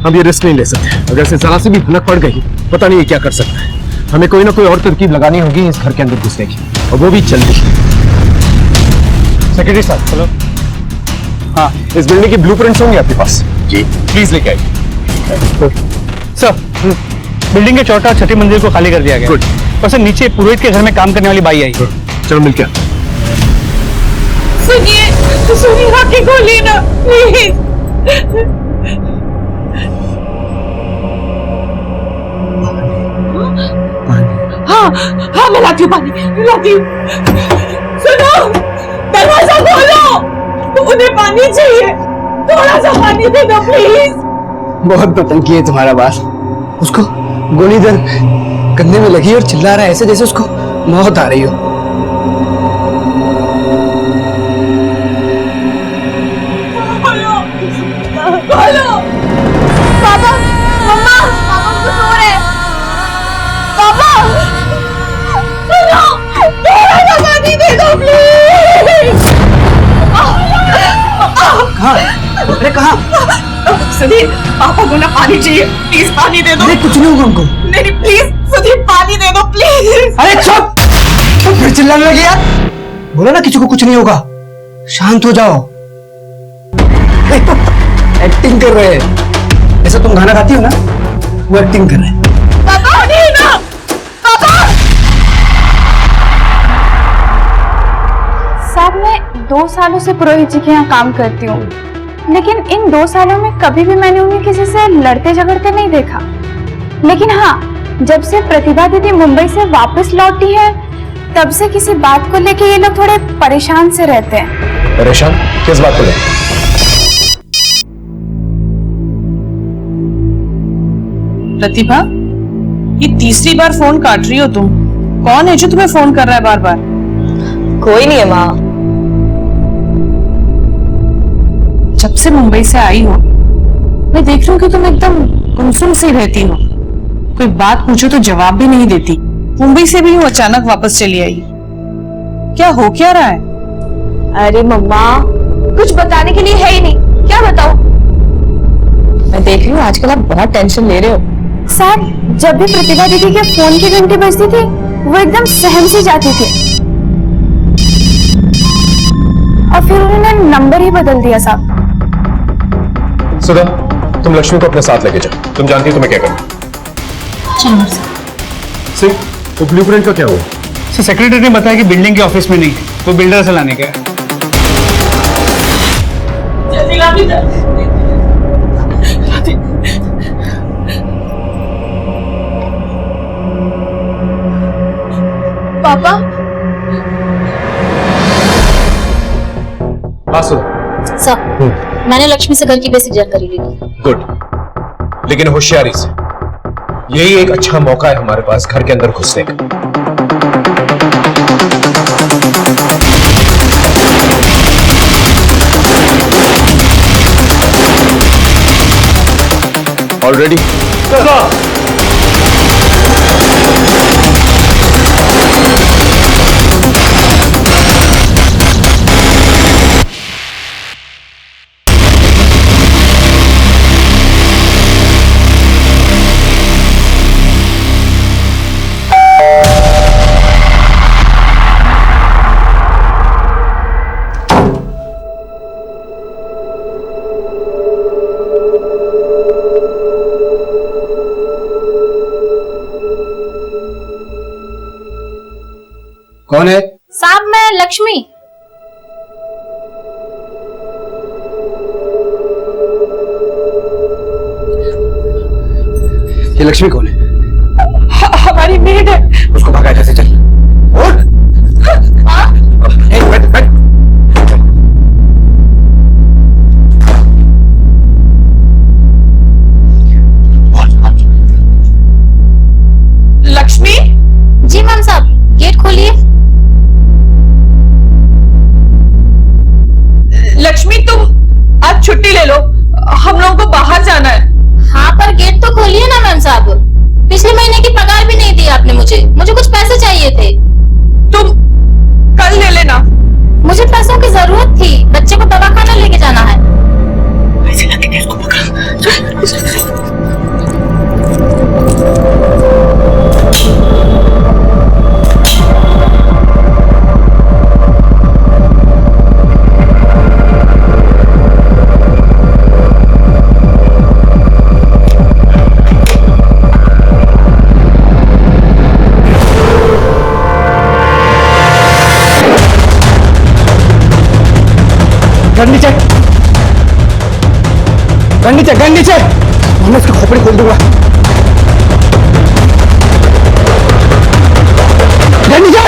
Speaker 9: हम ये रिस्क नहीं ले सकते, अगर से जरा सी भी भनक पड़ गई पता नहीं ये क्या कर सकता है। हमें कोई ना कोई और तरकीब लगानी होगी इस घर के अंदर घुसने की, और वो भी जल्दी। सेक्रेटरी साहब चलो। हाँ इस बिल्डिंग की ब्लूप्रिंट्स होंगे आपके पास?
Speaker 13: जी
Speaker 9: प्लीज लेके आइए।
Speaker 5: सर बिल्डिंग के चौथा और छठी मंजिल को खाली कर दिया गया।
Speaker 9: गुड।
Speaker 5: और सर नीचे पुरोहित के घर में काम करने वाली बाई आई।
Speaker 9: चलो मिलके आते हैं।
Speaker 14: सुनिए सुनिए, आंखें खोलिए ना प्लीज। हाँ हाँ मैं लाती हूँ पानी, लाती हूँ। सुनो दरवाजा खोलो, उन्हें पानी चाहिए, थोड़ा सा पानी दे दो प्लीज।
Speaker 5: बहुत नौटंकी है तुम्हारा बात, उसको गोली इधर कंधे में लगी और चिल्ला रहा है ऐसे जैसे उसको मौत आ रही हो।
Speaker 14: पापा, मम्मा, पापा को सो रहे हैं। पापा, थोड़ा सा पानी दे दो प्लीज।
Speaker 5: कहाँ? अरे कहाँ?
Speaker 14: सुधीर, पापा को ना पानी चाहिए, प्लीज पानी दे दो।
Speaker 5: अरे कुछ नहीं होगा उनको।
Speaker 14: नहीं प्लीज सुधीर, पानी दे दो प्लीज।
Speaker 5: अरे चुप! फिर चिल्लाने लगे यार। बोला ना किसी को कुछ नहीं होगा, शांत हो जाओ। एक्टिंग कर रहे हैं, ऐसा तुम खाना खाती हो ना, वो एक्टिंग कर रहे हैं।
Speaker 14: पापा नहीं ना, पापा।
Speaker 6: साहब, मैं 2 सालों से पुरोहित जी के यहाँ काम करती हूँ, लेकिन इन 2 सालों में कभी भी मैंने उन्हें किसी से लड़ते झगड़ते नहीं देखा। लेकिन हाँ, जब से प्रतिभा दीदी मुंबई से वापस लौटी है, तब से किसी बात को लेके ये लोग थोड़े परेशान से रहते हैं।
Speaker 9: परेशान किस बात को लेकर?
Speaker 12: प्रतिभा, ये तीसरी बार फोन काट रही हो तुम। कौन है जो तुम्हें फोन कर रहा है बार बार?
Speaker 1: कोई नहीं है माँ।
Speaker 12: जब से मुंबई से आई हो, मैं देख रही हूँ कि तुम एकदम गुमसुम सी रहती हो। कोई बात पूछो तो जवाब भी नहीं देती। मुंबई से भी यूं अचानक वापस चली आई, क्या हो क्या रहा है?
Speaker 1: अरे मम्मा, कुछ बताने के लिए है ही नहीं, क्या बताओ? मैं देख रही हूँ आजकल आप बहुत टेंशन ले रहे हो।
Speaker 6: साहब, जब भी प्रतिभा दीदी के फोन की घंटी बजती थी, वो एकदम सहम सी जाती थी और फिर उन्होंने नंबर ही बदल दिया। साहब,
Speaker 9: सुधा, तुम लक्ष्मी को अपने साथ लेके जाओ, तुम जानती हो तुम्हें क्या करना।
Speaker 5: सर, वो ब्लूप्रिंट का क्या हुआ?
Speaker 16: सर, सेक्रेटरी ने बताया कि बिल्डिंग के ऑफिस में नहीं, वो बिल्डर से लाने का है।
Speaker 14: पापा,
Speaker 9: हाँ सुधा।
Speaker 17: सर, मैंने लक्ष्मी से घर की बेसिक जानकारी ली थी।
Speaker 9: गुड, लेकिन होशियारी से। यही एक अच्छा मौका है हमारे पास घर के अंदर घुसने का।
Speaker 3: ऑलरेडी
Speaker 5: कौन है?
Speaker 17: साहब, मैं लक्ष्मी।
Speaker 5: ये लक्ष्मी कौन है?
Speaker 14: हमारी मेड है।
Speaker 5: उसको भगा जैसे चल। उठ। बैठ बैठ।
Speaker 14: लक्ष्मी।
Speaker 17: जी मैम साहब, गेट खोलिए।
Speaker 14: लक्ष्मी, तुम आज छुट्टी ले लो, हम लोगों को बाहर जाना है।
Speaker 17: हाँ, पर गेट तो खोलिए ना मैम साहब। पिछले महीने की पगार भी नहीं दी आपने मुझे कुछ पैसे चाहिए थे।
Speaker 14: तुम कल ले लेना।
Speaker 17: मुझे पैसों की जरूरत थी, बच्चे को दवाखाना लेके जाना है।
Speaker 5: गन नीचे, गन नीचे, गन नीचे। मैं इसकी खोपड़ी खोल दूंगा। गन नीचे।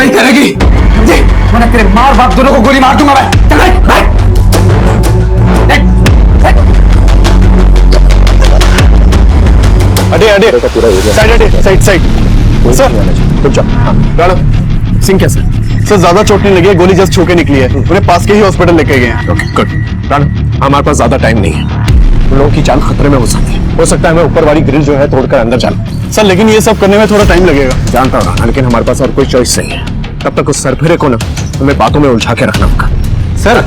Speaker 5: वही करेगी। जी, मैं तेरे मार बाप दोनों को गोली मार दूंगा मैं। चल भाई,
Speaker 9: अडे साइड सर रुक जाओ। राणा सिंह क्या सर ज्यादा चोट नहीं लगी है, गोली जस्ट छू के निकली है, उन्हें पास के ही हॉस्पिटल लेके गए हैं।
Speaker 7: Okay good. राणा हमारे पास ज्यादा टाइम नहीं है, उन लोगों की जान खतरे में हो सकता है मैं ऊपर वाली ग्रिल जो है तोड़कर अंदर जाऊं।
Speaker 9: सर लेकिन ये सब करने में थोड़ा टाइम लगेगा।
Speaker 7: जानता हूँ राणा, लेकिन हमारे पास और कोई चॉइस नहीं है। तब तक उस सरफिरे को ना हमें बातों में उलझा के रखना होगा।
Speaker 5: सर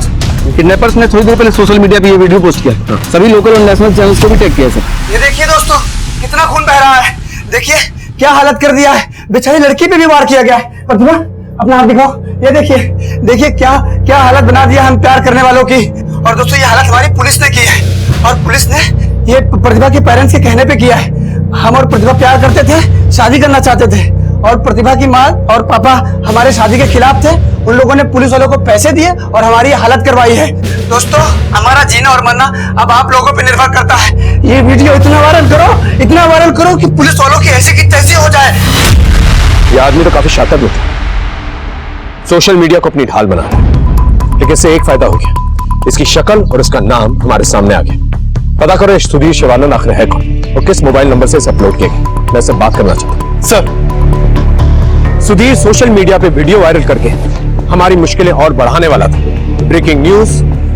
Speaker 5: किडनैपर्स ने थोड़ी देर पहले सोशल मीडिया पे ये वीडियो पोस्ट किया, सभी लोकल और नेशनल चैनल्स को भी टैग किया सर।
Speaker 18: ये देखिए दोस्तों कितना खून बह रहा है, देखिए क्या हालत कर दिया है, बेचारी लड़की पे भी वार किया गया है। प्रतिभा अपना हाथ दिखाओ, ये देखिए क्या क्या हालत बना दिया हम प्यार करने वालों की। और दोस्तों ये हालत हमारी पुलिस ने की है, और पुलिस ने ये प्रतिभा के पेरेंट्स के कहने पे किया है। हम और प्रतिभा प्यार करते थे, शादी करना चाहते थे, और प्रतिभा की माँ और पापा हमारे शादी के खिलाफ थे। उन लोगों ने पुलिस वालों को पैसे दिए और हमारी हालत करवाई है। दोस्तों हमारा जीना और मरना अब आप लोगों पे निर्भर करता है। ये वीडियो इतना वायरल करो कि पुलिस वालों की ऐसी की तैसी हो जाए।
Speaker 7: ये आदमी तो काफी शातिर था, सोशल मीडिया को अपनी ढाल बना रहा है, लेकिन इससे एक फायदा हो गया, इसकी शक्ल और इसका नाम हमारे सामने आ गया। पता करो ये सुधीर शिवानंद आखिर है कौन और किस मोबाइल नंबर से इसे अपलोड किया गया। मैं इससे बात करना चाहता हूं। सर सुधीर सोशल मीडिया पे वीडियो वायरल करके हमारी मुश्किलें और बढ़ाने वाला था। ब्रेकिंग न्यूज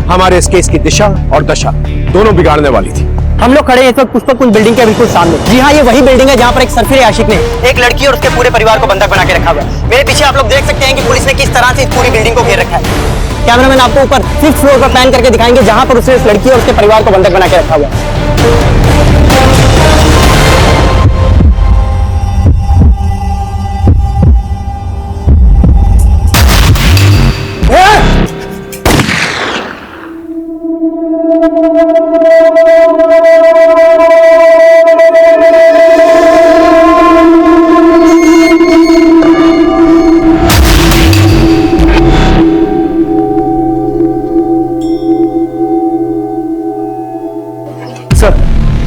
Speaker 7: हमारे इस केस की दिशा और दशा दोनों बिगाड़ने वाली थी।
Speaker 2: हम लोग खड़े हैं इस वक्त पुष्पकुंज बिल्डिंग के बिल्कुल सामने। जी हाँ, ये वही बिल्डिंग है जहाँ पर एक सरफिरे आशिक ने एक लड़की और उसके पूरे परिवार को बंधक बना के रखा हुआ है। मेरे पीछे आप लोग देख सकते हैं कि पुलिस ने किस तरह से इस पूरी बिल्डिंग को घेर रखा है। कैमरामैन आपको ऊपर 5th फ्लोर पर पैन करके दिखाएंगे जहाँ पर उसने इस लड़की और उसके परिवार को बंधक बना के रखा हुआ है।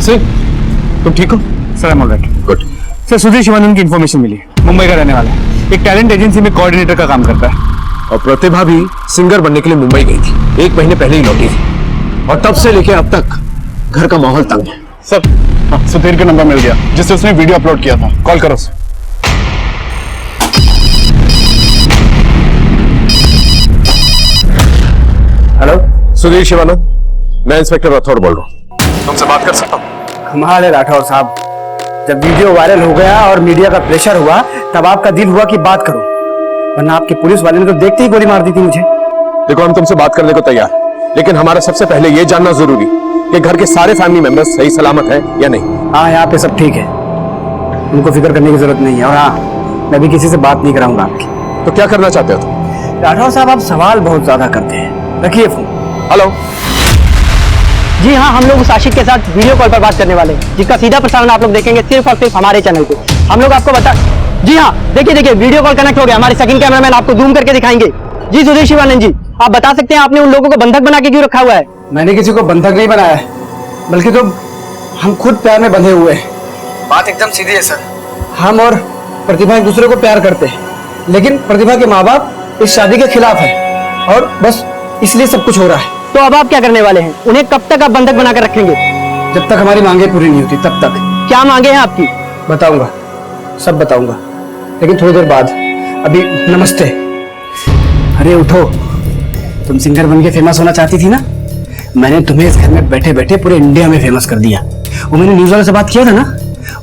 Speaker 16: सर तुम ठीक हो? Sir I am alright.
Speaker 7: Good.
Speaker 16: Sir Sudhir Shivanand की इंफॉर्मेशन मिली है, मुंबई का रहने वाला है, एक टैलेंट एजेंसी में कोऑर्डिनेटर का काम करता है।
Speaker 7: और प्रतिभा भी सिंगर बनने के लिए मुंबई गई थी, 1 महीने पहले ही लौटी थी, और तब से लेके अब तक घर का माहौल तंग है।
Speaker 9: सर हाँ, सुधीर का नंबर मिल गया जिससे उसने वीडियो अपलोड किया था, कॉल करो सर।
Speaker 7: हेलो सुधीर शिवानंद, मैं इंस्पेक्टर राठौर बोल रहा हूँ, तुमसे बात कर सकता हूँ?
Speaker 5: कमाल है राठौर साहब, जब वीडियो वायरल हो गया और मीडिया का प्रेशर हुआ तब आपका दिल हुआ कि बात करो, वरना आपके पुलिस वाले ने तो देखते ही गोली मार दी थी मुझे।
Speaker 7: देखो हम तुमसे बात करने को तैयार, लेकिन हमारा सबसे पहले ये जानना जरूरी कि घर के सारे फैमिली मेंबर्स सही सलामत हैं या नहीं।
Speaker 5: हाँ यहाँ पे सब ठीक है, उनको फिक्र करने की जरूरत नहीं है। और हाँ, मैं भी किसी से बात नहीं कराऊंगा आपकी।
Speaker 7: तो क्या करना चाहते हो तुम?
Speaker 5: राठौर साहब आप सवाल बहुत ज्यादा करते हैं, रखिए फोन।
Speaker 7: हेलो।
Speaker 2: जी हाँ, हम लोग उस आशिक के साथ वीडियो कॉल पर बात करने वाले हैं, जिसका सीधा प्रसारण आप लोग देखेंगे सिर्फ और सिर्फ हमारे चैनल पे। हम लोग आपको बता, जी हाँ देखिए वीडियो कॉल कनेक्ट हो गया, हमारे सेकंड कैमरामैन आपको जूम करके दिखाएंगे। जी सुधीर शिवानंद जी, आप बता सकते हैं आपने उन लोगों को बंधक बना के क्यों रखा हुआ है?
Speaker 5: मैंने किसी को बंधक नहीं बनाया है, बल्कि तो हम खुद प्यार में बंधे हुए हैं। बात एकदम सीधी है सर, हम और प्रतिभा एक दूसरे को प्यार करते हैं, लेकिन प्रतिभा के माँ बाप इस शादी के खिलाफ है, और बस इसलिए सब कुछ हो रहा है।
Speaker 2: तो अब आप क्या करने वाले हैं? उन्हें कब तक आप बंधक बनाकर रखेंगे?
Speaker 5: जब तक हमारी मांगे पूरी नहीं होती तब तक।
Speaker 2: क्या मांगे हैं आपकी?
Speaker 5: बताऊंगा, सब बताऊंगा, लेकिन थोड़ी देर बाद। अभी नमस्ते। अरे उठो, तुम सिंगर बन के फेमस होना चाहती थी ना, मैंने तुम्हें इस घर में बैठे बैठे पूरे इंडिया में फेमस कर दिया। वो मैंने न्यूज वाले से बात किया था ना,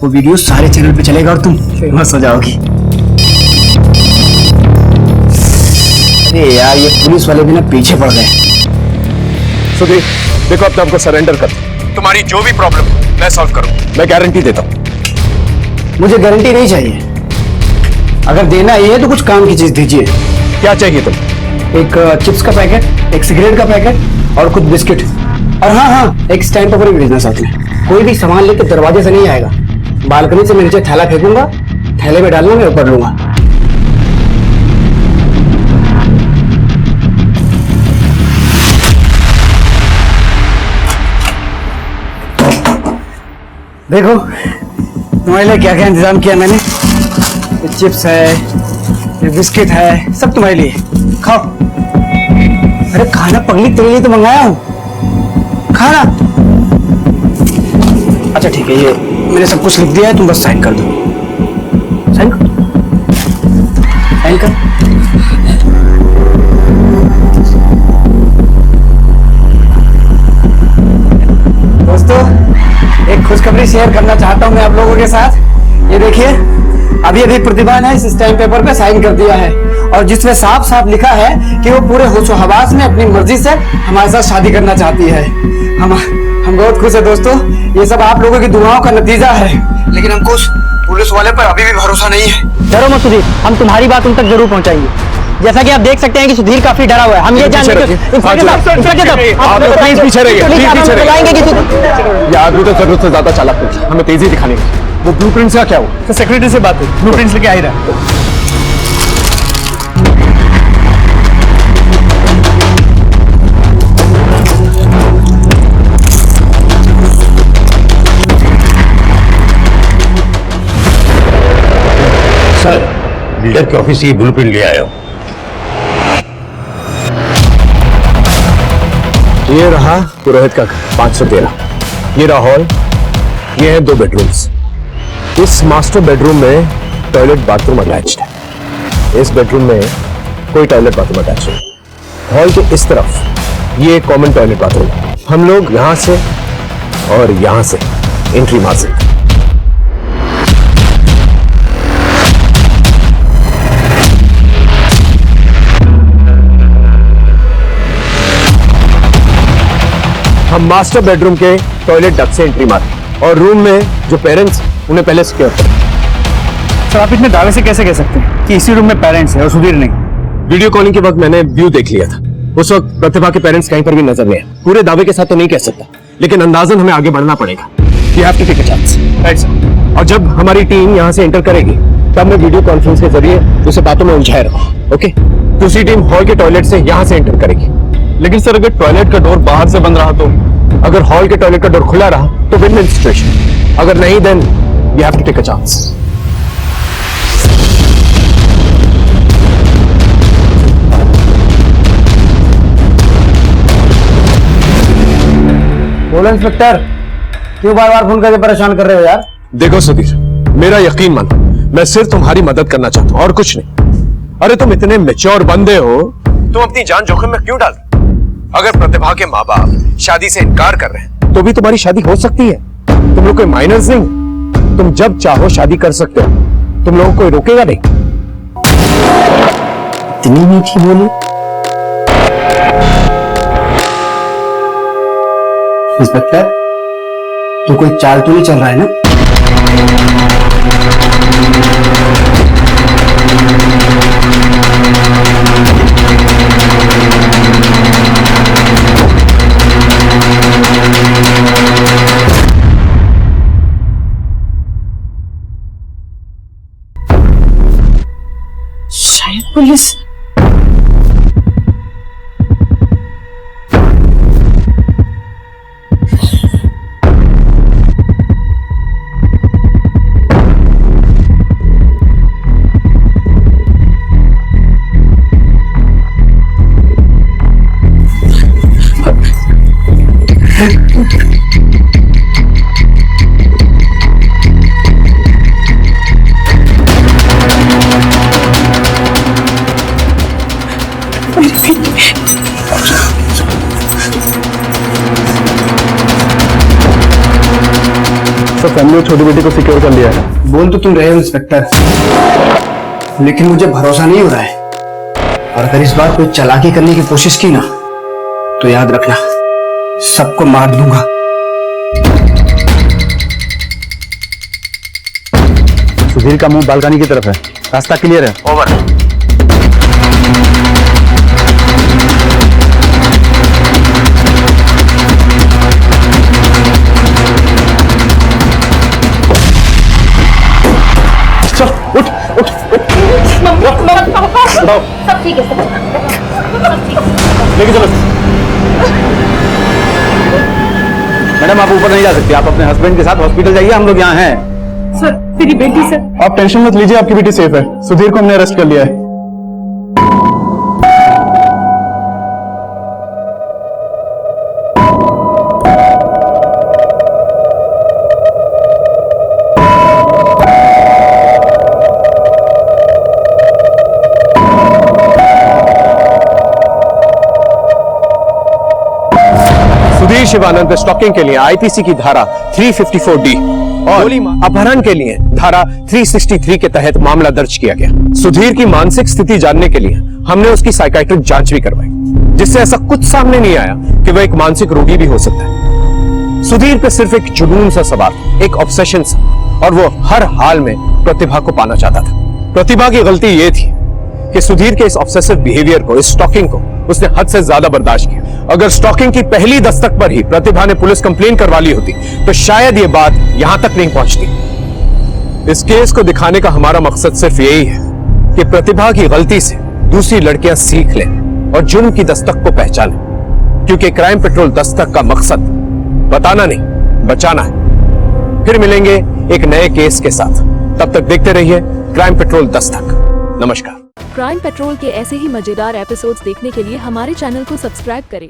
Speaker 5: वो वीडियो सारे चैनल पे चलेगा और तुम फेमस हो जाओगी। अरे यार, ये पुलिस वाले भी ना पीछे पड़ गए।
Speaker 7: सुधीर देखो, अब तो हमको सरेंडर कर, तुम्हारी जो भी प्रॉब्लम है मैं सॉल्व करूँ, मैं गारंटी देता हूँ।
Speaker 5: मुझे गारंटी नहीं चाहिए, अगर देना ही है तो कुछ काम की चीज दीजिए।
Speaker 7: क्या चाहिए तुम?
Speaker 5: एक चिप्स का पैकेट, एक सिगरेट का पैकेट और कुछ बिस्किट, और हाँ, एक स्टैंड पेपर भी भेजना साथ में। कोई भी सामान लेकर दरवाजे से नहीं आएगा, बालकनी से मैं नीचे थैला फेंकूंगा, थैले में डालना, मैं ऊपर लूंगा। देखो तुम्हारे लिए क्या क्या इंतजाम किया मैंने।
Speaker 18: ये चिप्स है, ये बिस्किट है, सब तुम्हारे लिए, खाओ। अरे खाना पगली तेरे लिए तो मंगाया हूँ, खाना। अच्छा ठीक है, ये मैंने सब कुछ लिख दिया है, तुम बस साइन कर दो। साइन कर, साइन कर। दोस्तों, एक खुशखबरी शेयर करना चाहता हूं मैं आप लोगों के साथ। ये देखिए, अभी अभी प्रतिभा ने इस स्टैम्प पेपर पे साइन कर दिया है और जिसमें साफ साफ लिखा है कि वो पूरे होशो हवास में अपनी मर्जी से हमारे साथ शादी करना चाहती है। हम बहुत खुश है दोस्तों, ये सब आप लोगों की दुआओं का नतीजा है, लेकिन हमको उस पुलिस वाले पर अभी भी भरोसा नहीं है।
Speaker 2: डरो मत सुधीर, हम तुम्हारी बात उन तक जरूर पहुंचाएंगे। जैसा कि आप देख सकते हैं कि सुधीर काफी डरा हुआ है। हम ये जानते हैं
Speaker 3: पीछे रहिए,
Speaker 16: ये आदमी तो जरूरत से ज्यादा चालाक है, हमें तेजी दिखानी है। वो ब्लूप्रिंट्स का क्या हुआ? तो सेक्रेटरी से बात है, ब्लूप्रिंट्स लेके आ ही रहा है।
Speaker 13: सर, बिल्डर के ऑफिस से ये ब्लूप्रिंट ले आया हूं।
Speaker 3: ये रहा पुरोहित का घर 513, ये रहा हॉल, ये है 2 बेडरूम्स। इस मास्टर बेडरूम में टॉयलेट बाथरूम अटैच्ड है, इस बेडरूम में कोई टॉयलेट बाथरूम अटैच नहीं। हॉल के इस तरफ ये कॉमन टॉयलेट बाथरूम है। हम लोग यहां से और यहां से एंट्री मार सकते हैं। हम मास्टर बेडरूम के टॉयलेट डक्ट से एंट्री मारे और रूम में जो पेरेंट्स उन्हें पहले सिक्योर करें।
Speaker 16: सर, आप इतने दावे से कैसे कह सकते हैं कि इसी रूम में पेरेंट्स है और सुधीर नहीं?
Speaker 3: वीडियो कॉलिंग के वक्त मैंने व्यू देख लिया था, उस वक्त प्रतिभा के पेरेंट्स कहीं पर भी नजर नहीं आए। पूरे दावे के साथ तो नहीं कह सकता, लेकिन अंदाजन हमें आगे बढ़ना पड़ेगा। You have to take a chance. Right sir. और जब हमारी टीम यहाँ से एंटर करेगी तब मैं वीडियो कॉन्फ्रेंस के जरिए उसे बातों में उलझाए रखूं। ओके? दूसरी टीम हॉल के टॉयलेट से यहाँ से एंटर करेगी।
Speaker 16: लेकिन सर, अगर टॉयलेट का डोर बाहर से बंद रहा तो?
Speaker 3: अगर हॉल के टॉयलेट का डोर खुला रहा तो विन विन सिचुएशन, अगर नहीं then you have to take a chance.
Speaker 18: बोलो इंस्पेक्टर, क्यों बार बार फोन करके परेशान कर रहे हो यार?
Speaker 3: देखो सुधीर, मेरा यकीन मानो, मैं सिर्फ तुम्हारी मदद करना चाहता हूं और कुछ नहीं। अरे तुम इतने मैच्योर बंदे हो, तुम अपनी जान जोखिम में क्यों डाल? अगर प्रतिभा के माँ बाप शादी से इनकार कर रहे हैं तो भी तुम्हारी शादी हो सकती है। तुम लोग कोई माइनर्स नहीं, तुम जब चाहो शादी कर सकते हो, तुम लोगों को कोई रोकेगा नहीं।
Speaker 18: इतनी मीठी बोली। इंस्पेक्टर, तो कोई चाल तो नहीं चल रहा है ना?
Speaker 14: शायद पुलिस।
Speaker 16: तो फैमिली और छोटी बेटी को सिक्योर कर लिया है।
Speaker 18: बोल तो तुम रहे हो इंस्पेक्टर, लेकिन मुझे भरोसा नहीं हो रहा है। और अगर इस बार कोई चालाकी करने की कोशिश की ना तो याद रखना, सबको मार दूंगा।
Speaker 16: सुधीर का मुंह बालकनी की तरफ है, रास्ता क्लियर है।
Speaker 13: ओवर।
Speaker 3: उठ उठ
Speaker 17: सब ठीक है,
Speaker 3: लेके चलो।
Speaker 16: मैडम, आप ऊपर नहीं जा सकती, आप अपने हस्बैंड के साथ हॉस्पिटल जाइए, हम लोग यहाँ हैं।
Speaker 12: सर मेरी बेटी सर।
Speaker 16: आप टेंशन मत लीजिए, आपकी बेटी सेफ है। सुधीर को हमने अरेस्ट कर लिया है। सुधीर शिवानंद स्टॉकिंग के लिए आईपीसी की धारा 354D और अपहरण के लिए धारा 363 के तहत मामला दर्ज किया गया। सुधीर की मानसिक स्थिति जानने के लिए हमने उसकी साइकाइट्रिक जांच भी करवाई, जिससे ऐसा कुछ सामने नहीं आया कि वह एक मानसिक रोगी भी हो सकता है। सुधीर पे सिर्फ एक जुनून सा सवार, एक ऑब्सेशन सा, और वो हर हाल में प्रतिभा को पाना चाहता था। प्रतिभा की गलती यह थी कि सुधीर के इस ऑब्सेसिव बिहेवियर को, इस स्टॉकिंग को उसने हद से ज्यादा बर्दाश्त किया। अगर स्टॉकिंग की पहली दस्तक पर ही प्रतिभा ने पुलिस कंप्लेन करवा ली होती तो शायद ये बात यहां तक नहीं पहुंचती। इस केस को दिखाने का हमारा मकसद सिर्फ यही है कि प्रतिभा की गलती से दूसरी लड़कियां सीख लें और जुर्म की दस्तक को पहचानें, क्योंकि क्राइम पेट्रोल दस्तक का मकसद बताना नहीं, बचाना है। फिर मिलेंगे एक नए केस के साथ, तब तक देखते रहिए क्राइम पेट्रोल दस्तक। नमस्कार।
Speaker 19: क्राइम पेट्रोल के ऐसे ही मजेदार एपिसोड्स देखने के लिए हमारे चैनल को सब्सक्राइब करें।